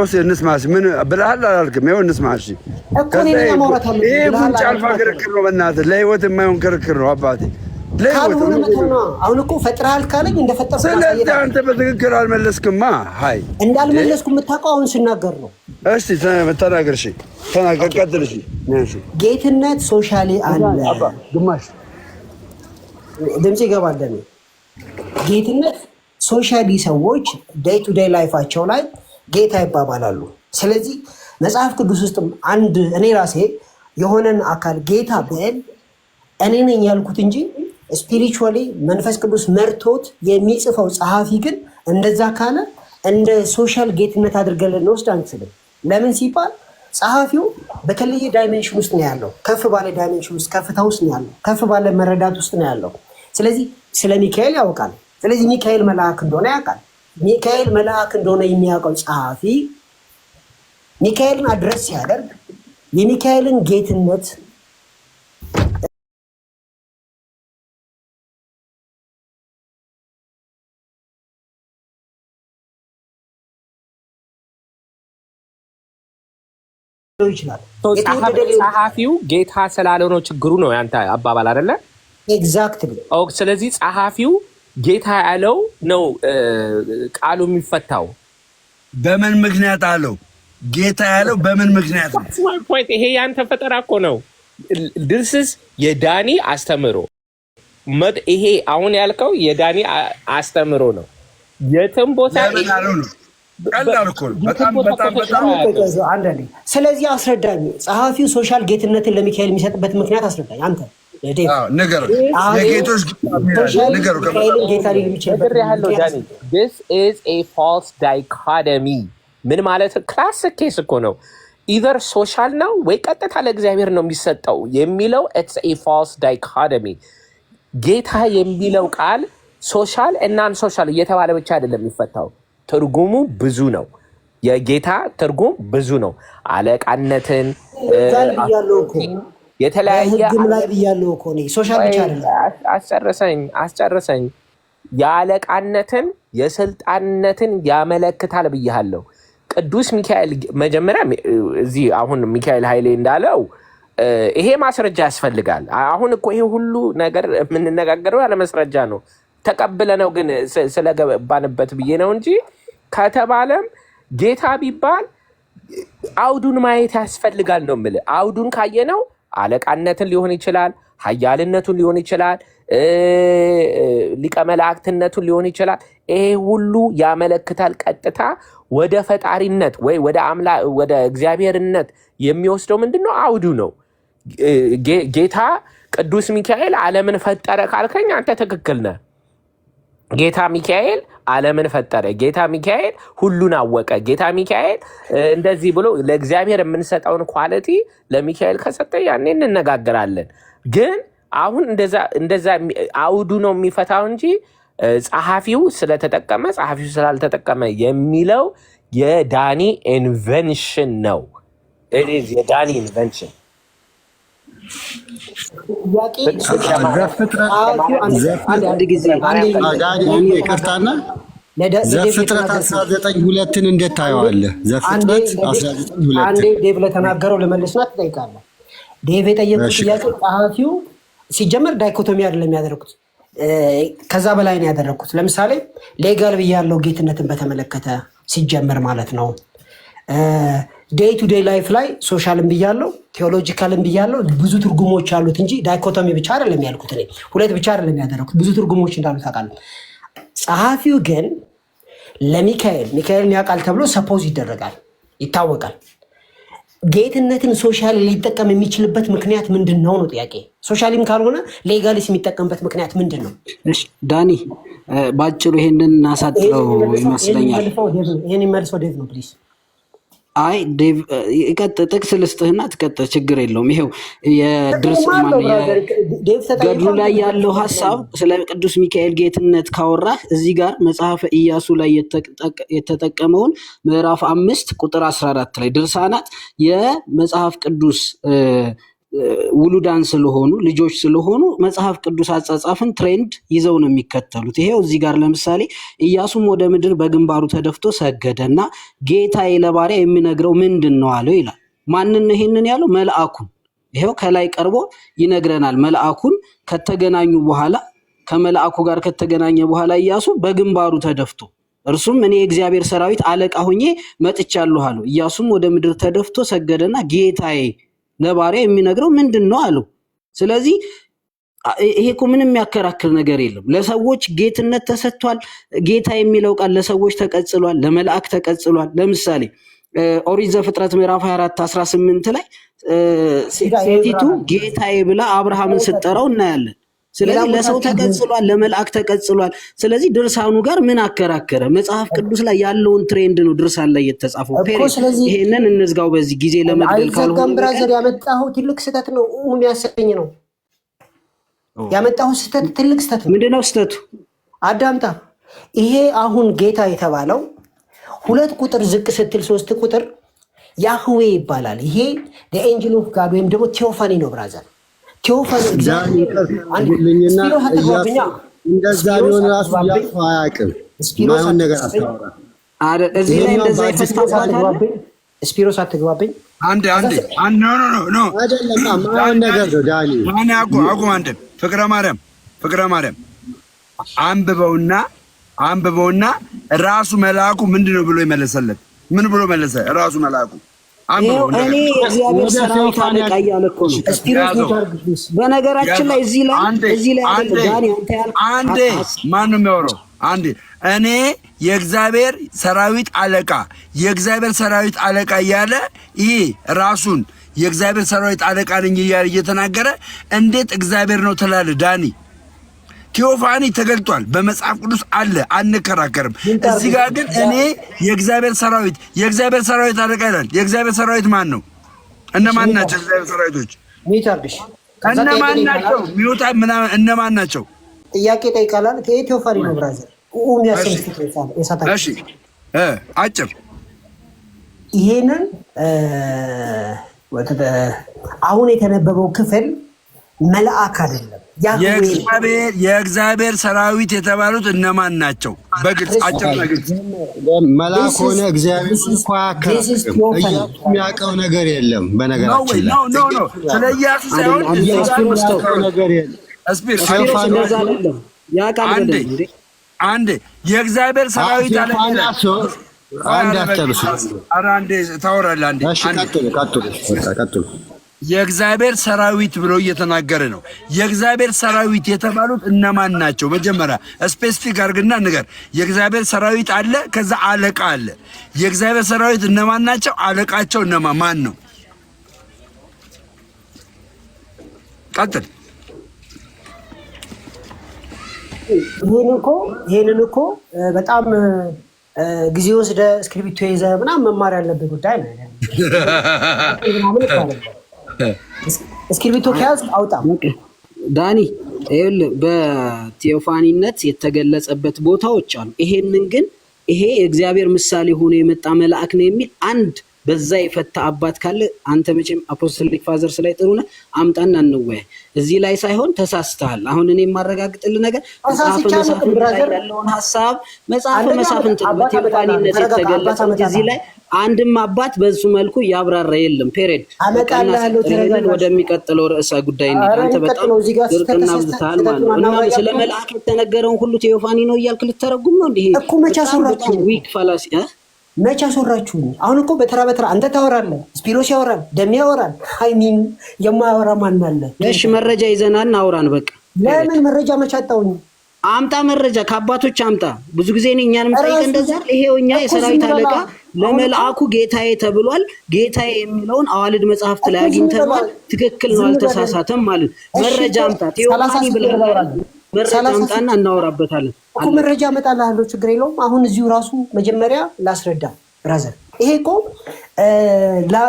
እሺ እንስማሽ። ምን ብለሃል አላልክም? ይኸው እንስማሽ እኮ እኔ ማውራት አለብኝ። ይሄ ጉንጭ አልፋ ክርክር ነው። በእናትህ ለህይወት የማይሆን ክርክር ነው አባቴ። አሁን እኮ ፈጥረሃል ካለኝ እንደፈጠርኩ ስለዚህ አንተ በትክክል አልመለስክማ። ሀይ እንዳልመለስኩ የምታውቀው አሁን ስናገር ነው። እሺ ተናገር። እሺ ተናገር፣ ቀጥል። እሺ ጌትነት ሶሻሊ አለ። ግማሽ ድምጽ ይገባል። ደሜ ጌትነት ሶሻሊ ሰዎች ዴይ ቱ ዴይ ላይፋቸው ላይ ጌታ ይባባላሉ። ስለዚህ መጽሐፍ ቅዱስ ውስጥ አንድ እኔ ራሴ የሆነን አካል ጌታ ብል እኔ ነኝ ያልኩት እንጂ ስፒሪቹዋሊ መንፈስ ቅዱስ መርቶት የሚጽፈው ጸሐፊ ግን እንደዛ ካለ እንደ ሶሻል ጌትነት አድርገን ልንወስድ አንችልም። ለምን ሲባል ጸሐፊው በተለየ ዳይሜንሽን ውስጥ ነው ያለው። ከፍ ባለ ዳይሜንሽን ውስጥ ከፍታ ውስጥ ነው ያለው። ከፍ ባለ መረዳት ውስጥ ነው ያለው። ስለዚህ ስለ ሚካኤል ያውቃል። ስለዚህ ሚካኤል መልአክ እንደሆነ ያውቃል። ሚካኤል መልአክ እንደሆነ የሚያውቀው ጸሐፊ ሚካኤልን አድረስ ሲያደርግ የሚካኤልን ጌትነት ይችላል። ጸሐፊው ጌታ ስላለው ነው ችግሩ ነው ያንተ አባባል አይደለ? ኤግዛክትሊ። ስለዚህ ጸሐፊው ጌታ ያለው ነው ቃሉ የሚፈታው። በምን ምክንያት አለው? ጌታ ያለው በምን ምክንያት ነው? ይሄ ያንተ ፈጠራ እኮ ነው። ድርስስ የዳኒ አስተምሮ ይሄ አሁን ያልከው የዳኒ አስተምሮ ነው። የትም ቦታ ቀላል እኮ ነው። በጣም አንዳንዴ። ስለዚህ አስረዳኝ። ጸሐፊው ሶሻል ጌትነትን ለሚካኤል የሚሰጥበት ምክንያት አስረዳኝ አንተ። ነገር የጌቶች This is a false dichotomy። ምን ማለት ክላሲክ ኬስ እኮ ነው። ኢዘር ሶሻል ነው ወይ ቀጥታ ለእግዚአብሔር ነው የሚሰጠው የሚለው it's a false dichotomy። ጌታ የሚለው ቃል ሶሻል እናን ሶሻል እየተባለ ብቻ አይደለም የሚፈታው። ትርጉሙ ብዙ ነው። የጌታ ትርጉም ብዙ ነው። አለቃነትን የተለያየ ሶሻል ብቻ አይደለም። አስጨርሰኝ። የአለቃነትን የስልጣንነትን ያመለክታል ብያለሁ። ቅዱስ ሚካኤል መጀመሪያ እዚህ አሁን ሚካኤል ኃይሌ እንዳለው ይሄ ማስረጃ ያስፈልጋል። አሁን እኮ ይሄ ሁሉ ነገር የምንነጋገረው ያለ ማስረጃ ነው። ተቀብለ ነው ግን ስለገባንበት ብዬ ነው እንጂ ከተባለም ጌታ ቢባል አውዱን ማየት ያስፈልጋል ነው የምልህ። አውዱን ካየነው አለቃነትን ሊሆን ይችላል፣ ኃያልነቱን ሊሆን ይችላል፣ ሊቀ መላእክትነቱን ሊሆን ይችላል። ይሄ ሁሉ ያመለክታል ቀጥታ ወደ ፈጣሪነት ወይ ወደ እግዚአብሔርነት የሚወስደው ምንድነው? አውዱ ነው። ጌታ ቅዱስ ሚካኤል ዓለምን ፈጠረ ካልከኝ አንተ ትክክል ነህ። ጌታ ሚካኤል ዓለምን ፈጠረ። ጌታ ሚካኤል ሁሉን አወቀ። ጌታ ሚካኤል እንደዚህ ብሎ ለእግዚአብሔር የምንሰጠውን ኳሊቲ ለሚካኤል ከሰጠ ያኔ እንነጋገራለን። ግን አሁን እንደዛ አውዱ ነው የሚፈታው እንጂ ጸሐፊው ስለተጠቀመ ጸሐፊው ስላልተጠቀመ የሚለው የዳኒ ኢንቨንሽን ነው። የዳኒ ኢንቨንሽን ይቅርታና ዘፍጥረት 19:2 እንዴት ታየዋለህ? ዘፍጥረት 19:2 ዴቭ ለተናገረው ለመልስና ትጠይቃለህ። ዴቭ የጠየቁት ጥያቄ ጸሐፊው ሲጀመር ዳይኮቶሚ አይደለም የሚያደርጉት። ከዛ በላይ ነው ያደረኩት። ለምሳሌ ሌጋል ብያለው ጌትነትን በተመለከተ ሲጀመር ማለት ነው። ዴይ ቱ ዴይ ላይፍ ላይ ሶሻልን ብያለው፣ ቴዎሎጂካልን ብያለው። ብዙ ትርጉሞች አሉት እንጂ ዳይኮቶሚ ብቻ አይደለም ያልኩት እኔ፣ ሁለት ብቻ አይደለም ያደረኩት፣ ብዙ ትርጉሞች እንዳሉት አውቃለሁ። ጸሐፊው ግን ሚካኤልን ያውቃል ተብሎ ሰፖዝ ይደረጋል፣ ይታወቃል። ጌትነትን ሶሻሊ ሊጠቀም የሚችልበት ምክንያት ምንድን ነው ነው ጥያቄ። ሶሻሊም ካልሆነ ሌጋሊስ የሚጠቀምበት ምክንያት ምንድን ነው? ዳኒ በአጭሩ ይሄንን እናሳጥረው ይመስለኛል። ይህን የሚመልሰው ዴቭ ነው ፕሊዝ። አይ ዴቭ ጥቅስ ልስጥህና ትቀጥል፣ ችግር የለውም። ይሄው ገድሉ ላይ ያለው ሀሳብ ስለ ቅዱስ ሚካኤል ጌትነት ካወራህ እዚህ ጋር መጽሐፈ ኢያሱ ላይ የተጠቀመውን ምዕራፍ 5 ቁጥር 14 ላይ ድርሳናት የመጽሐፍ ቅዱስ ውሉዳን ስለሆኑ ልጆች ስለሆኑ መጽሐፍ ቅዱስ አጻጻፍን ትሬንድ ይዘው ነው የሚከተሉት። ይሄው እዚህ ጋር ለምሳሌ ኢያሱም ወደ ምድር በግንባሩ ተደፍቶ ሰገደና ጌታዬ ለባሪያ የሚነግረው ምንድን ነው አለው ይላል። ማንን ነው ይሄንን ያለው? መልአኩን። ይሄው ከላይ ቀርቦ ይነግረናል። መልአኩን ከተገናኙ በኋላ ከመልአኩ ጋር ከተገናኘ በኋላ ኢያሱ በግንባሩ ተደፍቶ እርሱም እኔ የእግዚአብሔር ሰራዊት አለቃ ሆኜ መጥቻለሁ አለው። ኢያሱም ወደ ምድር ተደፍቶ ሰገደና ጌታዬ ለባሪያ የሚነግረው ምንድን ነው አለው። ስለዚህ ይሄ እኮ ምንም የሚያከራክር ነገር የለም። ለሰዎች ጌትነት ተሰጥቷል። ጌታ የሚለው ቃል ለሰዎች ተቀጽሏል፣ ለመልአክ ተቀጽሏል። ለምሳሌ ኦሪት ዘፍጥረት ምዕራፍ 24 18 ላይ ሴቲቱ ጌታዬ ብላ አብርሃምን ስትጠራው እናያለን። ስለዚህ ለሰው ተቀጽሏል፣ ለመልአክ ተቀጽሏል። ስለዚህ ድርሳኑ ጋር ምን አከራከረ? መጽሐፍ ቅዱስ ላይ ያለውን ትሬንድ ነው ድርሳን ላይ የተጻፈው። ይሄንን እንዝጋው በዚህ ጊዜ ለመግደል ካልሆነ ብራዘር ያመጣው ትልቅ ስህተት ነው የሚያሰኝ ነው ያመጣው ስህተት፣ ትልቅ ስህተት ነው። ምንድነው ስህተቱ? አዳምጣ። ይሄ አሁን ጌታ የተባለው 2 ቁጥር ዝቅ ስትል 3 ቁጥር ያህዌ ይባላል። ይሄ ኤንጅል ኦፍ ጋድ ወይም ደግሞ ቴዎፋኒ ነው ብራዘር። እንደዛ ቢሆን ራሱ እያሱ አያውቅም። ማይሆን ነገር አታወራ። እዚህ ላይ እንደዛ ይፈታባታል። ስፒሮስ አትግባብኝ። አንድ ኖ አይደለም፣ ማይሆን ነገር ነው ዳኒ። ማን አቁም። አንድ ፍቅረ ማርያም አንብበውና ራሱ መልአኩ ምንድነው ብሎ ይመለሰለት። ምን ብሎ መለሰ ራሱ መልአኩ? እኔ እግዚአብሔር ሰራዊት አለቃ እያለ እኮ ነው። በነገራችን ላይ እዚህ ላይ አንዴ ማን ነው የሚያወራው? አንዴ እኔ የእግዚአብሔር ሰራዊት አለቃ እያለ ይህ ራሱን የእግዚአብሔር ሰራዊት አለቃ ነኝ እያለ እየተናገረ እንዴት እግዚአብሔር ነው ትላለህ ዳኒ? ቴዎፋኒ ተገልጧል፣ በመጽሐፍ ቅዱስ አለ፣ አንከራከርም። እዚህ ጋር ግን እኔ የእግዚአብሔር ሰራዊት አለቃ ይላል። የእግዚአብሔር ሰራዊት ማን ነው? እነማን ናቸው የእግዚአብሔር ሰራዊቶች? እነማን ናቸው? ሚውጣ ምናምን እነማን ናቸው? ጥያቄ ጠይቃላል። ቴዎፋኒ ነው ብራዘር። እሺ አጭር ይሄንን አሁን የተነበበው ክፍል መልአክ አይደለም። የእግዚአብሔር ሰራዊት የተባሉት እነማን ናቸው? በግልጽ አጭር በግልጽ መልአክ ሆነ እግዚአብሔር እንኳ የሚያውቀው ነገር የለም። በነገራችን ላይ ስለ ኢያሱ ሳይሆን ነገር የለም። አንዴ የእግዚአብሔር ሰራዊት አለ። አንዴ ታወራለህ። ቀጥሉ። የእግዚአብሔር ሰራዊት ብሎ እየተናገረ ነው። የእግዚአብሔር ሰራዊት የተባሉት እነማን ናቸው? መጀመሪያ ስፔሲፊክ አድርግና ንገር። የእግዚአብሔር ሰራዊት አለ፣ ከዛ አለቃ አለ። የእግዚአብሔር ሰራዊት እነማን ናቸው? አለቃቸው ማን ነው? ቀጥል። ይሄንን እኮ በጣም ጊዜ ወስደ እስክሪፕቶ ይዘ ምናምን መማር ያለበት ጉዳይ ነው። እስክሪፕቶ ከያዝ አውጣ ዳኒ። ይኸውልህ በቴዎፋኒነት የተገለጸበት ቦታዎች አሉ። ይሄንን ግን ይሄ የእግዚአብሔር ምሳሌ ሆኖ የመጣ መልአክ ነው የሚል አንድ በዛ የፈታ አባት ካለ አንተ መቼም አፖስቶሊክ ፋዘርስ ላይ ጥሩ ነህ፣ አምጣና እንወያይ። እዚህ ላይ ሳይሆን ተሳስተሃል። አሁን እኔ የማረጋግጥልህ ነገር መጽሐፈ መሳፍንት ላይ ያለውን ሀሳብ መጽሐፈ መሳፍንት በቴዎፋኒነት የተገለጸው እዚህ ላይ አንድም አባት በሱ መልኩ ያብራራ የለም። ፔሬድ አመጣልሃለሁ። ወደሚቀጥለው ርዕሰ ጉዳይ እንሂድ። አንተ በጣም ድርቅና ብዝታል ማለት ነው። እና ስለ መልአክ የተነገረውን ሁሉ ቴዎፋኒ ነው እያልክ ልተረጉም ነው እንዴ? እኮ መቼ አስወራችሁ? ዊክ ፋላሲ መቼ አስወራችሁ? አሁን እኮ በተራ በተራ አንተ ታወራለህ፣ ስፒሮስ ያወራል፣ ደም ያወራል። አይሚን የማያወራ ማን አለ? እሺ መረጃ ይዘናል፣ አውራን በቃ። ለምን መረጃ መቼ አጣሁኝ? አምጣ መረጃ ከአባቶች አምጣ። ብዙ ጊዜ እኛንም ጠይቅ እንደዛ። ይሄው እኛ የሰራዊት አለቃ ለመልአኩ ጌታዬ ተብሏል። ጌታዬ የሚለውን አዋልድ መጽሐፍት ላይ አግኝተናል። ትክክል ነው፣ አልተሳሳተም ማለት። መረጃ አምጣ ቴዎፋኒ ብለሃል። መረጃ አምጣና እናወራበታለን እኮ። መረጃ እመጣልሃለሁ፣ ችግር የለውም። አሁን እዚሁ ራሱ መጀመሪያ ላስረዳ ብራዘር። ይሄ እኮ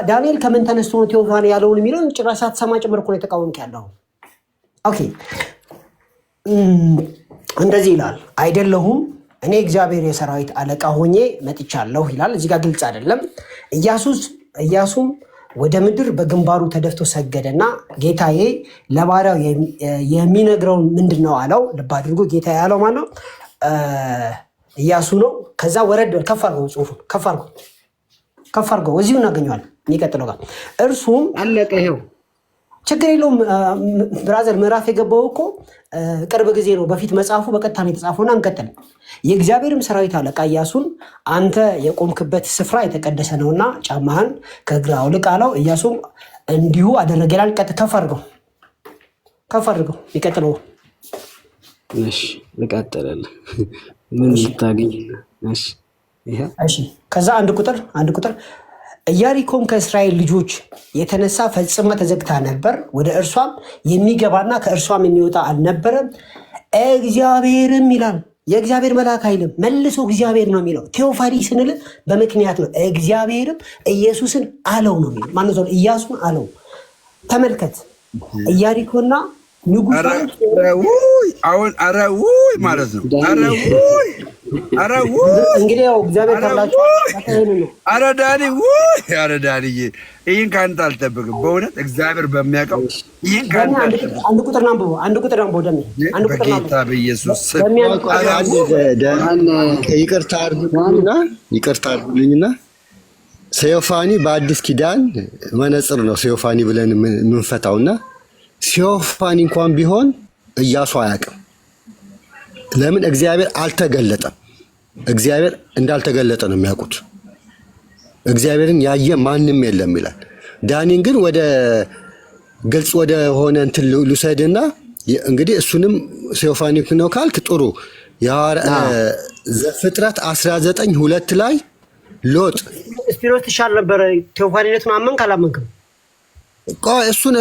ዳንኤል ከምን ተነስቶ ነው ቴዎፋኒ ያለውን የሚለውን ጭራሽ ሳትሰማ ጭምር እኮ ነው የተቃወምክ ያለው። ኦኬ እንደዚህ ይላል አይደለሁም፣ እኔ እግዚአብሔር የሰራዊት አለቃ ሆኜ መጥቻለሁ ይላል። እዚህ ጋር ግልጽ አይደለም። ኢያሱም ወደ ምድር በግንባሩ ተደፍቶ ሰገደና ጌታዬ ለባሪያው የሚነግረውን ምንድን ነው አለው። ልብ አድርጎ ጌታ ያለው ማነው? ኢያሱ ነው። ከዛ ወረድ ከፍ አድርገው፣ ጽሑፉን ከፍ አድርገው እዚሁ እናገኘዋለን። የሚቀጥለው ጋር እርሱም አለቀ። ይሄው ችግር የለውም ብራዘር። ምዕራፍ የገባው እኮ ቅርብ ጊዜ ነው። በፊት መጽሐፉ በቀጥታ ነው የተጻፈውና እንቀጥል። የእግዚአብሔርም ሰራዊት አለቃ ኢያሱን አንተ የቆምክበት ስፍራ የተቀደሰ ነውና ጫማህን ከእግርህ አውልቅ አለው። ኢያሱም እንዲሁ አደረገ ይላል። ከፍ አድርገው ይቀጥለው። እሺ ልቀጥልልህ። ምን ልታገኝ? እሺ ከዛ አንድ ቁጥር ኢያሪኮም ከእስራኤል ልጆች የተነሳ ፈጽማ ተዘግታ ነበር፣ ወደ እርሷም የሚገባና ከእርሷም የሚወጣ አልነበረም። እግዚአብሔርም ይላል፣ የእግዚአብሔር መልአክ አይልም፣ መልሶ እግዚአብሔር ነው የሚለው። ቴዎፋኒ ስንል በምክንያት ነው። እግዚአብሔርም ኢየሱስን አለው ነው የሚለው። ማነው ሰው? ኢያሱን አለው። ተመልከት፣ ኢያሪኮና ንጉሥ አሁን ማለት ነው። እንግዲህ ያው እግዚአብሔር ተብላችሁ ኧረ ዳኒ ይህን ከአንተ አልጠብቅም በእውነት እግዚአብሔር በሚያውቀው ይህን ከአንተ አልጠብቅም። አንድ ቁጥር አንብቦ ደሜ በጌታ በኢየሱስ ይቅርታ አድርጉልኝና ቴዎፋኒ በአዲስ ኪዳን መነጽር ነው ቴዎፋኒ ብለን የምንፈታውና ቴዎፋኒ እንኳን ቢሆን ኢያሱ አያውቅም። ለምን? እግዚአብሔር አልተገለጠም። እግዚአብሔር እንዳልተገለጠ ነው የሚያውቁት። እግዚአብሔርን ያየ ማንም የለም ይላል። ዳኒን ግን ወደ ግልጽ ወደ ሆነ እንትን ልውሰድና እንግዲህ እሱንም ቴዎፋኒ ነው ካልክ ጥሩ። ዘፍጥረት 19:2 ላይ ሎጥ ስፒሮስ ትሻል ነበር። ቴዎፋኒነቱን አመንክ አላመንክም? እሱን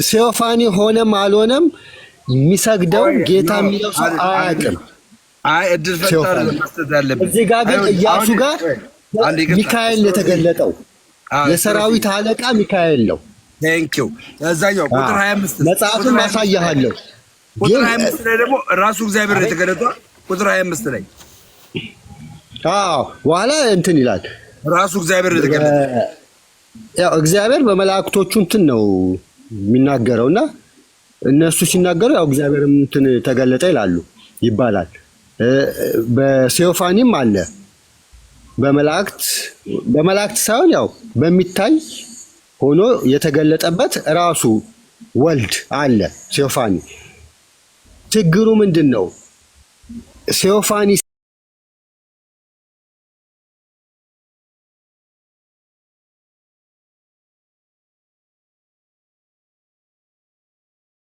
ቴዎፋኒ ሆነም አልሆነም የሚሰግደው ጌታ የሚለው ሰው አያውቅም። እድል ፈጣሪ መስጠት አለብን። እዚህ ጋር ግን ኢያሱ ጋር ሚካኤል የተገለጠው የሰራዊት አለቃ ሚካኤል ነው። ቴንኪው። እዛኛው ቁጥር 25 መጽሐፉን ማሳያለሁ። ቁጥር 25 ላይ ደግሞ ራሱ እግዚአብሔር የተገለጠው ቁጥር 25 ላይ በኋላ እንትን ይላል ራሱ እግዚአብሔር የተገለጠው። ያው እግዚአብሔር በመላእክቶቹ እንትን ነው የሚናገረውና እነሱ ሲናገሩ ያው እግዚአብሔር እንትን ተገለጠ ይላሉ ይባላል። በቴዎፋኒም አለ በመላእክት ሳይሆን ያው በሚታይ ሆኖ የተገለጠበት ራሱ ወልድ አለ ቴዎፋኒ። ችግሩ ምንድን ነው? ቴዎፋኒ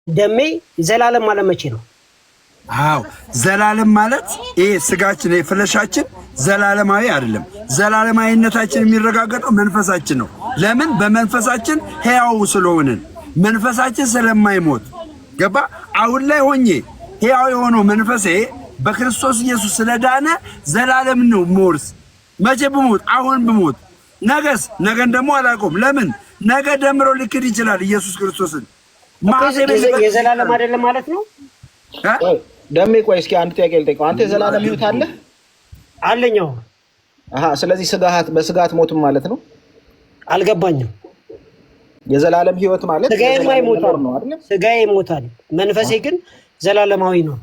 ደሜ ዘላለም ማለት መቼ ነው? ዘላለም ማለት ይሄ ስጋችን ፍለሻችን ዘላለማዊ አይደለም። ዘላለማዊነታችን የሚረጋገጠው መንፈሳችን ነው። ለምን? በመንፈሳችን ሕያው ስለሆንን መንፈሳችን ስለማይሞት ገባ። አሁን ላይ ሆኜ ሕያው የሆነው መንፈሴ በክርስቶስ ኢየሱስ ስለዳነ ዘላለም ነው ሞርስ። መቼ ብሞት? አሁን ብሞት። ነገን ደግሞ አላውቀውም። ለምን? ነገ ደምሮ ሊክድ ይችላል ኢየሱስ ክርስቶስን። የዘላለም አይደለም ማለት ነው። ደሜ ቆይ እስኪ አንድ ጥያቄ ልጠይቀው። አንተ የዘላለም ህይወት አለ አለኛው? ስለዚህ በስጋት ሞትም ማለት ነው። አልገባኝም። የዘላለም ህይወት ማለት ስጋዬ ይሞታል ነው አይደል? ስጋዬ ይሞታል፣ መንፈሴ ግን ዘላለማዊ ነው።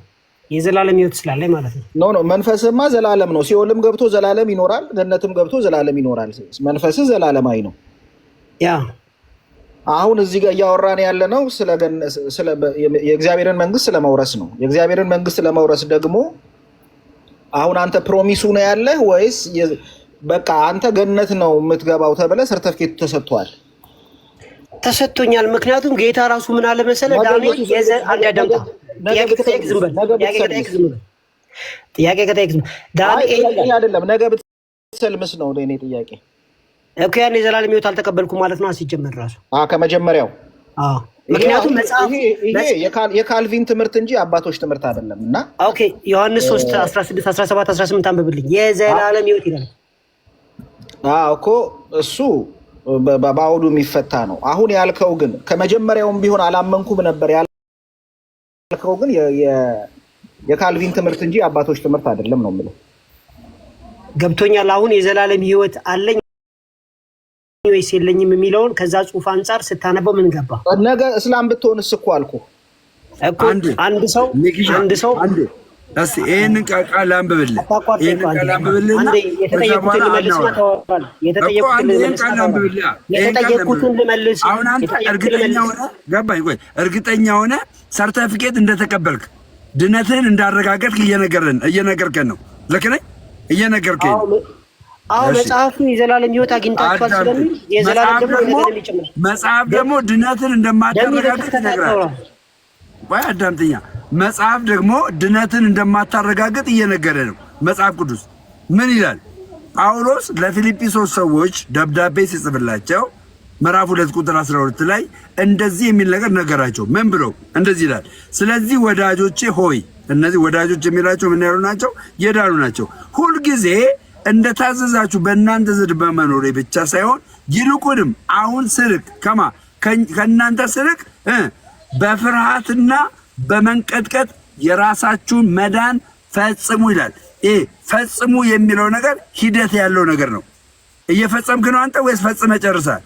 የዘላለም ህይወት ስላለኝ ማለት ነው። ኖ መንፈስማ ዘላለም ነው። ሲኦልም ገብቶ ዘላለም ይኖራል፣ ገነትም ገብቶ ዘላለም ይኖራል። መንፈስህ ዘላለማዊ ነው። ያ አሁን እዚህ ጋር እያወራን ያለ ነው ስለ የእግዚአብሔርን መንግስት ስለመውረስ ነው። የእግዚአብሔርን መንግስት ለመውረስ ደግሞ አሁን አንተ ፕሮሚሱ ነው ያለህ ወይስ በቃ አንተ ገነት ነው የምትገባው ተብለህ ሰርተፍኬቱ ተሰጥቷል? ተሰጥቶኛል። ምክንያቱም ጌታ ራሱ ምን አለ መሰለህ ዳንኤል ጥያቄ ከጠየቅ ዝም በል። ዳንኤል አይደለም ነገ ብትሰልምስ ነው እኔ ጥያቄ እኮ ያን የዘላለም ህይወት አልተቀበልኩም ማለት ነው ሲጀመር ራሱ ከመጀመሪያው። ምክንያቱም መጽሐፍ ይሄ የካልቪን ትምህርት እንጂ አባቶች ትምህርት አይደለም። እና ኦኬ ዮሐንስ 3 16 17 18 አንብብልኝ። የዘላለም ህይወት ይላል እኮ እሱ በአውዱ የሚፈታ ነው። አሁን ያልከው ግን ከመጀመሪያውም ቢሆን አላመንኩም ነበር ያልከው ግን የካልቪን ትምህርት እንጂ አባቶች ትምህርት አይደለም ነው የምልህ። ገብቶኛል። አሁን የዘላለም ህይወት አለኝ ወይስ የለኝም የሚለውን ከዛ ጽሑፍ አንጻር ስታነበው ምን ገባ? ነገ እስላም ብትሆንስ እኮ አልኩህ እኮ አንድ ሰው እስኪ ይሄንን ቃል አንብብልህ የተጠየቁትን ልመልስ። አሁን አንተ እርግጠኛ ሆነ ገባኝ። ቆይ እርግጠኛ ሆነ ሰርተፊኬት እንደተቀበልክ ድነትህን እንዳረጋገጥክ እየነገርከን ነው። ልክ ነኝ? እየነገርከኝ መጽሐፉ የዘላለም ህይወት አግኝታችኋል ስለሚል የዘላለም ደግሞ መጽሐፍ ደግሞ ድነትን እንደማታረጋግጥ ይነግራል። ወይ አዳምጥኛ። መጽሐፍ ደግሞ ድነትን እንደማታረጋግጥ እየነገረ ነው። መጽሐፍ ቅዱስ ምን ይላል? ጳውሎስ ለፊልጵስዩስ ሰዎች ደብዳቤ ሲጽፍላቸው ምዕራፍ 2 ቁጥር 12 ላይ እንደዚህ የሚል ነገር ነገራቸው። ምን ብለው እንደዚህ ይላል? ስለዚህ ወዳጆቼ ሆይ፣ እነዚህ ወዳጆች የሚላቸው ምን ያሉ ናቸው? የዳኑ ናቸው። ሁልጊዜ እንደታዘዛችሁ በእናንተ ዘንድ በመኖሬ ብቻ ሳይሆን ይልቁንም አሁን ስርቅ ከእናንተ ስርቅ በፍርሃትና በመንቀጥቀጥ የራሳችሁን መዳን ፈጽሙ ይላል። ፈጽሙ የሚለው ነገር ሂደት ያለው ነገር ነው። እየፈጸምክ ነው አንተ ወይስ ፈጽመህ ጨርሳል?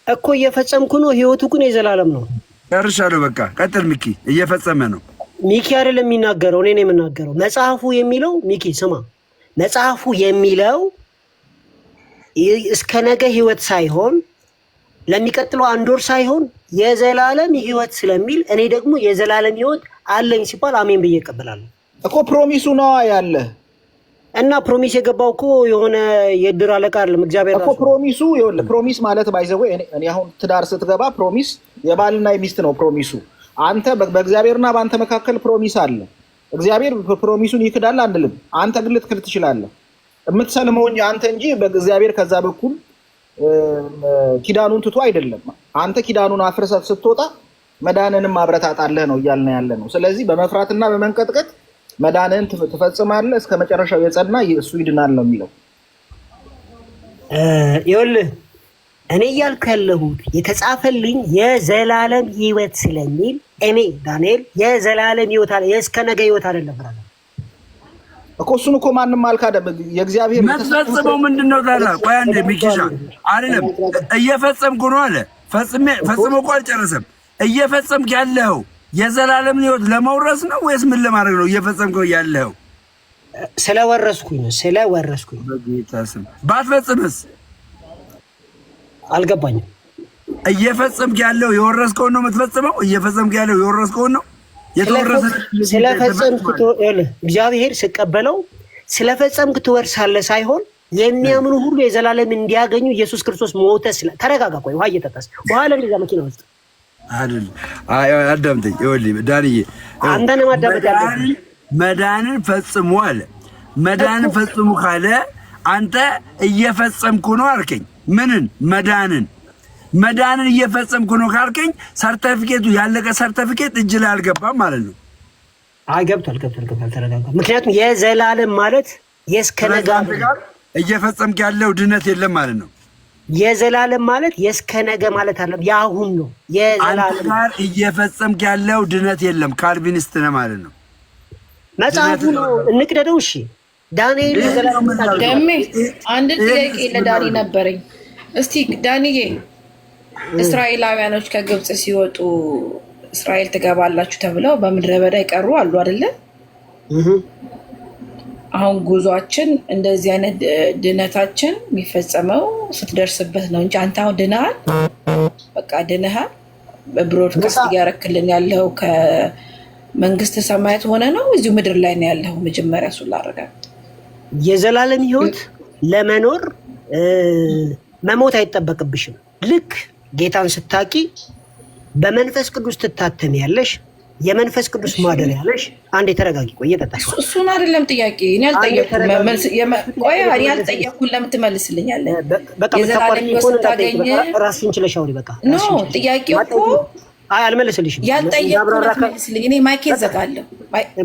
እኮ እየፈጸምኩ ነው። ህይወቱ ግን የዘላለም ነው። ጨርሻለሁ። በቃ ቀጥል ሚኪ። እየፈጸመ ነው። ሚኪ አይደለም የሚናገረው፣ እኔ ነኝ የምናገረው። መጽሐፉ የሚለው ሚኪ ስማ፣ መጽሐፉ የሚለው እስከ ነገ ህይወት ሳይሆን ለሚቀጥለው 1 ወር ሳይሆን የዘላለም ህይወት ስለሚል እኔ ደግሞ የዘላለም ህይወት አለኝ ሲባል አሜን ብዬ እቀበላለሁ እኮ። ፕሮሚሱ ነው ያለ እና ፕሮሚስ የገባው እኮ የሆነ የድር አለቃ አይደለም እግዚአብሔር እኮ። ፕሮሚሱ ፕሮሚስ ማለት ባይዘው እኔ አሁን ትዳር ስትገባ ፕሮሚስ የባልና የሚስት ነው ፕሮሚሱ። አንተ በእግዚአብሔርና በአንተ መካከል ፕሮሚስ አለ። እግዚአብሔር ፕሮሚሱን ይክዳል አንልም። አንተ ግን ልትክድ ትችላለህ። የምትሰልመው አንተ እንጂ በእግዚአብሔር ከዛ በኩል ኪዳኑን ትቶ አይደለም። አንተ ኪዳኑን አፍርሰህ ስትወጣ መዳንንም ማብረታታለህ ነው እያልን ያለ ነው። ስለዚህ በመፍራትና በመንቀጥቀጥ መዳንህን ትፈጽማለህ እስከ መጨረሻው የጸና እሱ ይድናል ነው የሚለው። ይኸውልህ እኔ እያልኩ ያለሁት የተጻፈልኝ የዘላለም ህይወት ስለሚል እኔ ዳንኤል የዘላለም ህይወት አለ የእስከ ነገ ህይወት አይደለም ብራለ እኮ። እሱን እኮ ማንም አልካደም። የእግዚአብሔር የምትፈጽመው ምንድን ነው ታዲያ? ቆይ አንዴ ሚኪሻ አይደለም እየፈጸምኩ ነው አለ። ፈጽሞ እኮ አልጨረሰም። እየፈጸምክ ያለኸው የዘላለም ህይወት ለመውረስ ነው ወይስ ምን ለማድረግ ነው እየፈጸምከው ያለኸው? ስለወረስኩኝ ነው። ስለወረስኩኝ በጌታ ስም። ባትፈጽምስ? አልገባኝም። እየፈጸምክ ያለው የወረስከውን ነው የምትፈጽመው? እየፈጸምክ ያለው የወረስከውን ነው ስለፈጸምክ እግዚአብሔር ስቀበለው ስለፈጸምክ ትወርሳለህ ሳይሆን የሚያምኑ ሁሉ የዘላለም እንዲያገኙ ኢየሱስ ክርስቶስ ሞተ። ተረጋጋ። ቆይ ውሃ እየጠጣስ ውሃ ለምን እዛ መኪና ውስጥ አይደል? አዳምጠኝ። ይኸውልህ ዳንዬ፣ አንተን ማዳመጥ ያለብህ መዳንን ፈጽሙ አለ። መዳንን ፈጽሙ ካለ አንተ እየፈጸምኩ ነው አልከኝ። ምንን? መዳንን እየፈጸምኩ ነው ካልከኝ ሰርተፊኬቱ ያለቀ ሰርተፊኬት እጅ ላይ አልገባም ማለት ነው። አይ ገብቷል። ተረጋጋ። ምክንያቱም የዘላለም ማለት የእስከ ነገ እየፈጸምክ ያለው ድነት የለም ማለት ነው። የዘላለም ማለት የእስከ ነገ ማለት አይደለም፣ የአሁን ነው። የዘላለም ጋር እየፈጸምክ ያለው ድነት የለም። ካልቪኒስት ነህ ማለት ነው። መጽሐፉ ነው እንቅደደው። እሺ ዳንኤል የዘላለም ደሜ አንድ ጥያቄ ለዳኒ ነበረኝ። እስቲ ዳኒዬ እስራኤላውያኖች ከግብጽ ሲወጡ እስራኤል ትገባላችሁ ተብለው በምድረ በዳ ይቀሩ አሉ አይደለ? አሁን ጉዟችን እንደዚህ አይነት ድነታችን የሚፈጸመው ስትደርስበት ነው እንጂ አንተ አሁን ድነሃል፣ በቃ ድነሃል። በብሮድካስት እያረክልን ያለው ከመንግስተ ሰማያት ሆነ ነው እዚሁ ምድር ላይ ነው ያለው? መጀመሪያ እሱን ላረጋግጥ። የዘላለም ህይወት ለመኖር መሞት አይጠበቅብሽም። ልክ ጌታን ስታቂ በመንፈስ ቅዱስ ትታተሚያለሽ። የመንፈስ ቅዱስ ማደሪያ ያለሽ። አንዴ ተረጋጊ። ቆይ እየጠጣሽ እሱን አይደለም ጥያቄ። እኔ አልጠየኩም። ቆይ እኔ አልጠየኩም። ለምን ትመልስልኛለህ? በቃ የዘላለም ህይወት ስታገኝ ራስሽን ችለሽ አውሪ። በቃ ኖ ጥያቄው እኮ አይ አልመለስልሽም። ያልጠየኩት መልስልኝ። እኔ ማይኬን ዘጋለሁ።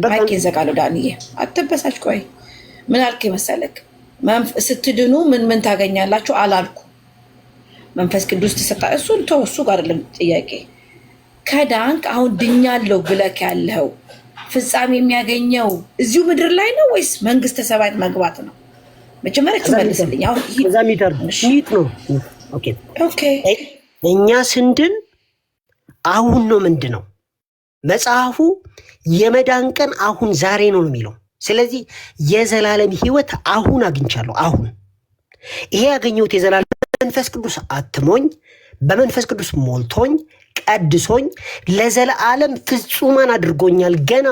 ማይኬን ዘጋለሁ። ዳንዬ አትበሳጭ። ቆይ ምን አልክ መሰለክ? ስትድኑ ምን ታገኛላችሁ አላልኩ። መንፈስ ቅዱስ ተሰጣ። እሱን ተው። እሱ ጋር አይደለም ጥያቄ። ከዳንክ አሁን ድኛለሁ ብለክ ያለው ፍጻሜ የሚያገኘው እዚሁ ምድር ላይ ነው ወይስ መንግስተ ሰማያት መግባት ነው? መጀመሪያ ትመልስልኝ። አሁን እዛ ሚተር ሚት ነው። ኦኬ ኦኬ። እኛ ስንድን አሁን ነው ምንድነው? መጽሐፉ የመዳን ቀን አሁን ዛሬ ነው የሚለው። ስለዚህ የዘላለም ህይወት አሁን አግኝቻለሁ። አሁን ይሄ ያገኘሁት የዘላለም መንፈስ ቅዱስ አትሞኝ፣ በመንፈስ ቅዱስ ሞልቶኝ ቀድሶኝ ለዘላለም ፍጹማን አድርጎኛል። ገና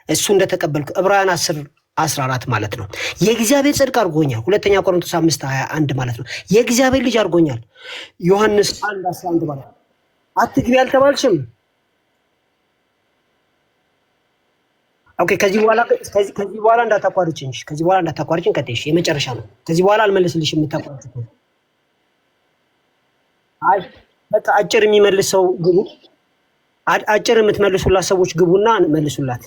እሱ እንደተቀበልኩ ዕብራውያን 10:14 ማለት ነው። የእግዚአብሔር ጽድቅ አድርጎኛል። ሁለተኛ ቆሮንቶስ 5:21 ማለት ነው። የእግዚአብሔር ልጅ አድርጎኛል። ዮሐንስ 1:11 ማለት ነው። አትግቢ አልተባልሽም። ኦኬ። ከዚህ በኋላ እንዳታቋርጭኝ። ከዚህ በኋላ እንዳታቋርጭኝ። ቀጥይሽ። የመጨረሻ ነው። ከዚህ በኋላ አልመልስልሽም። የምታቋርጭ አይ በቃ አጭር የሚመልስ ሰው ግቡ። አጭር የምትመልሱላት ሰዎች ግቡና መልሱላት።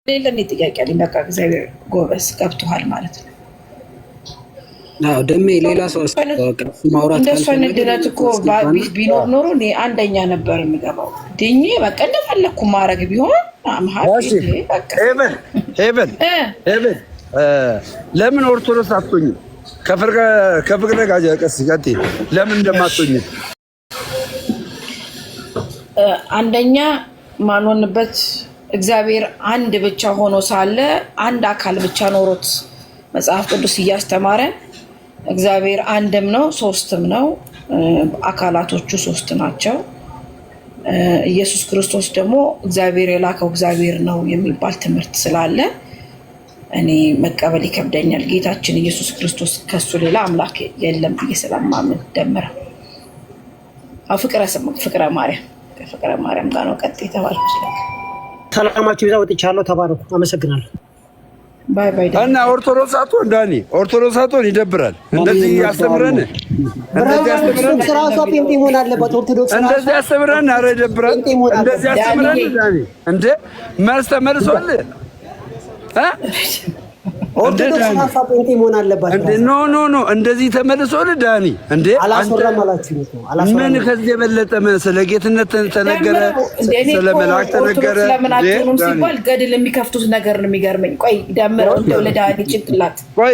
ሌላ ጥያቄ አለኝ። በቃ እግዚአብሔር ጎበዝ ገብቶሃል ማለት ነው። አዎ ደሜ ሌላ ሰው ማውራት እንደሱ አይነት ድነት እኮ ቢኖር ኖሮ እኔ አንደኛ ነበር የምገባው። ድኜ በቃ እንደፈለኩ ማድረግ ቢሆን ሄቨን ለምን ኦርቶዶክስ አትሆኝም? ከፍቅረ ጋር ቀስ ቀጥይ። ለምን እንደማትሆኝ አንደኛ ማንሆንበት እግዚአብሔር አንድ ብቻ ሆኖ ሳለ አንድ አካል ብቻ ኖሮት መጽሐፍ ቅዱስ እያስተማረን እግዚአብሔር አንድም ነው ሶስትም ነው፣ አካላቶቹ ሶስት ናቸው። ኢየሱስ ክርስቶስ ደግሞ እግዚአብሔር የላከው እግዚአብሔር ነው የሚባል ትምህርት ስላለ እኔ መቀበል ይከብደኛል። ጌታችን ኢየሱስ ክርስቶስ ከሱ ሌላ አምላክ የለም ብዬ ስለማምን ደምረ ፍቅረ ማርያም ጋር ነው ቀጥ የተባልኩት። ሰላማችሁ ይዛ ወጥቻለሁ። ተባረኩ። አመሰግናለሁ። ባይ ባይ። እና ኦርቶዶክስ አትሆን ዳኒ፣ ኦርቶዶክስ አትሆን ይደብራል። እንደዚህ ያስተምረን ስራሷ ጴንጤ መሆን አለበት። ኦርቶዶክስ እንደዚህ ያስተምረን። ኧረ ይደብራል። እንደዚህ ያስተምረን ዳኒ። እንደ መልስ ተመልሷል። ኦርቶዶክስ ራሷ ጴንጤ መሆን አለባት። ኖ እንደዚህ ተመልሶልህ ዳኒ። እንዴ አላስወራም አላችሁ ነው። ምን ከዚህ የበለጠ ስለ ጌትነት ተነገረ፣ ስለ መልአክ ተነገረ። ስለምን አትሆኑም ሲባል ገድል የሚከፍቱት ነገር ነው የሚገርመኝ። ቆይ ደምረው እንደው ለዳኒ ጭንቅላት። ቆይ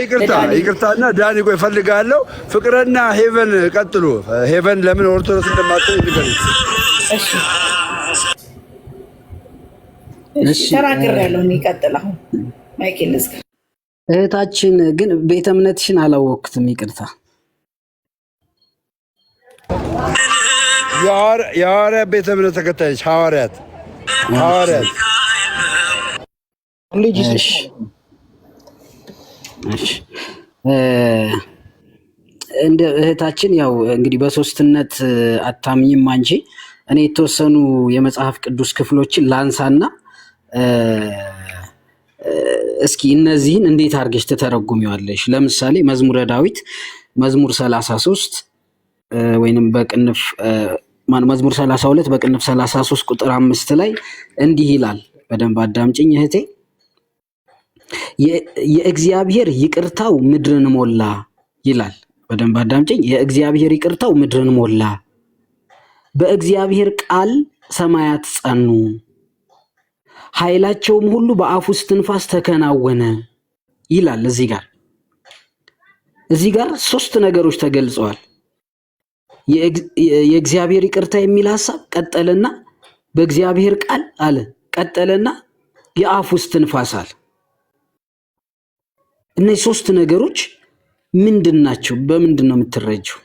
ይቅርታና ዳኒ ቆይ እፈልጋለሁ። ፍቅርና ሄቨን ቀጥሉ። ሄቨን ለምን ኦርቶዶክስ እንደማትሆን ይገርም። እሺ ተናግሬያለሁ። እኔ ቀጥል። አሁን ማይኬል ልዝጋ። እህታችን ግን ቤተ እምነትሽን አላወቅኩትም፣ ይቅርታ። የሐዋርያት ቤተ እምነት ተከታዮች ሐዋርያት እንደ እህታችን ያው እንግዲህ በሶስትነት አታምኝም አንቺ። እኔ የተወሰኑ የመጽሐፍ ቅዱስ ክፍሎችን ላንሳና እስኪ እነዚህን እንዴት አድርገሽ ትተረጉሚዋለሽ? ለምሳሌ መዝሙረ ዳዊት መዝሙር 33 ወይንም በቅንፍ መዝሙር 32 በቅንፍ 33 ቁጥር 5 ላይ እንዲህ ይላል። በደንብ አዳምጪኝ እህቴ። የእግዚአብሔር ይቅርታው ምድርን ሞላ ይላል። በደንብ አዳምጪኝ። የእግዚአብሔር ይቅርታው ምድርን ሞላ፣ በእግዚአብሔር ቃል ሰማያት ጸኑ፣ ኃይላቸውም ሁሉ በአፉ እስትንፋስ ተከናወነ ይላል። እዚህ ጋር ሶስት ነገሮች ተገልጸዋል። የእግዚአብሔር ይቅርታ የሚል ሐሳብ ቀጠለና በእግዚአብሔር ቃል አለ፣ ቀጠለና የአፉ እስትንፋስ አለ። እነዚህ ሶስት ነገሮች ምንድን ናቸው? በምንድን ነው የምትረጂው?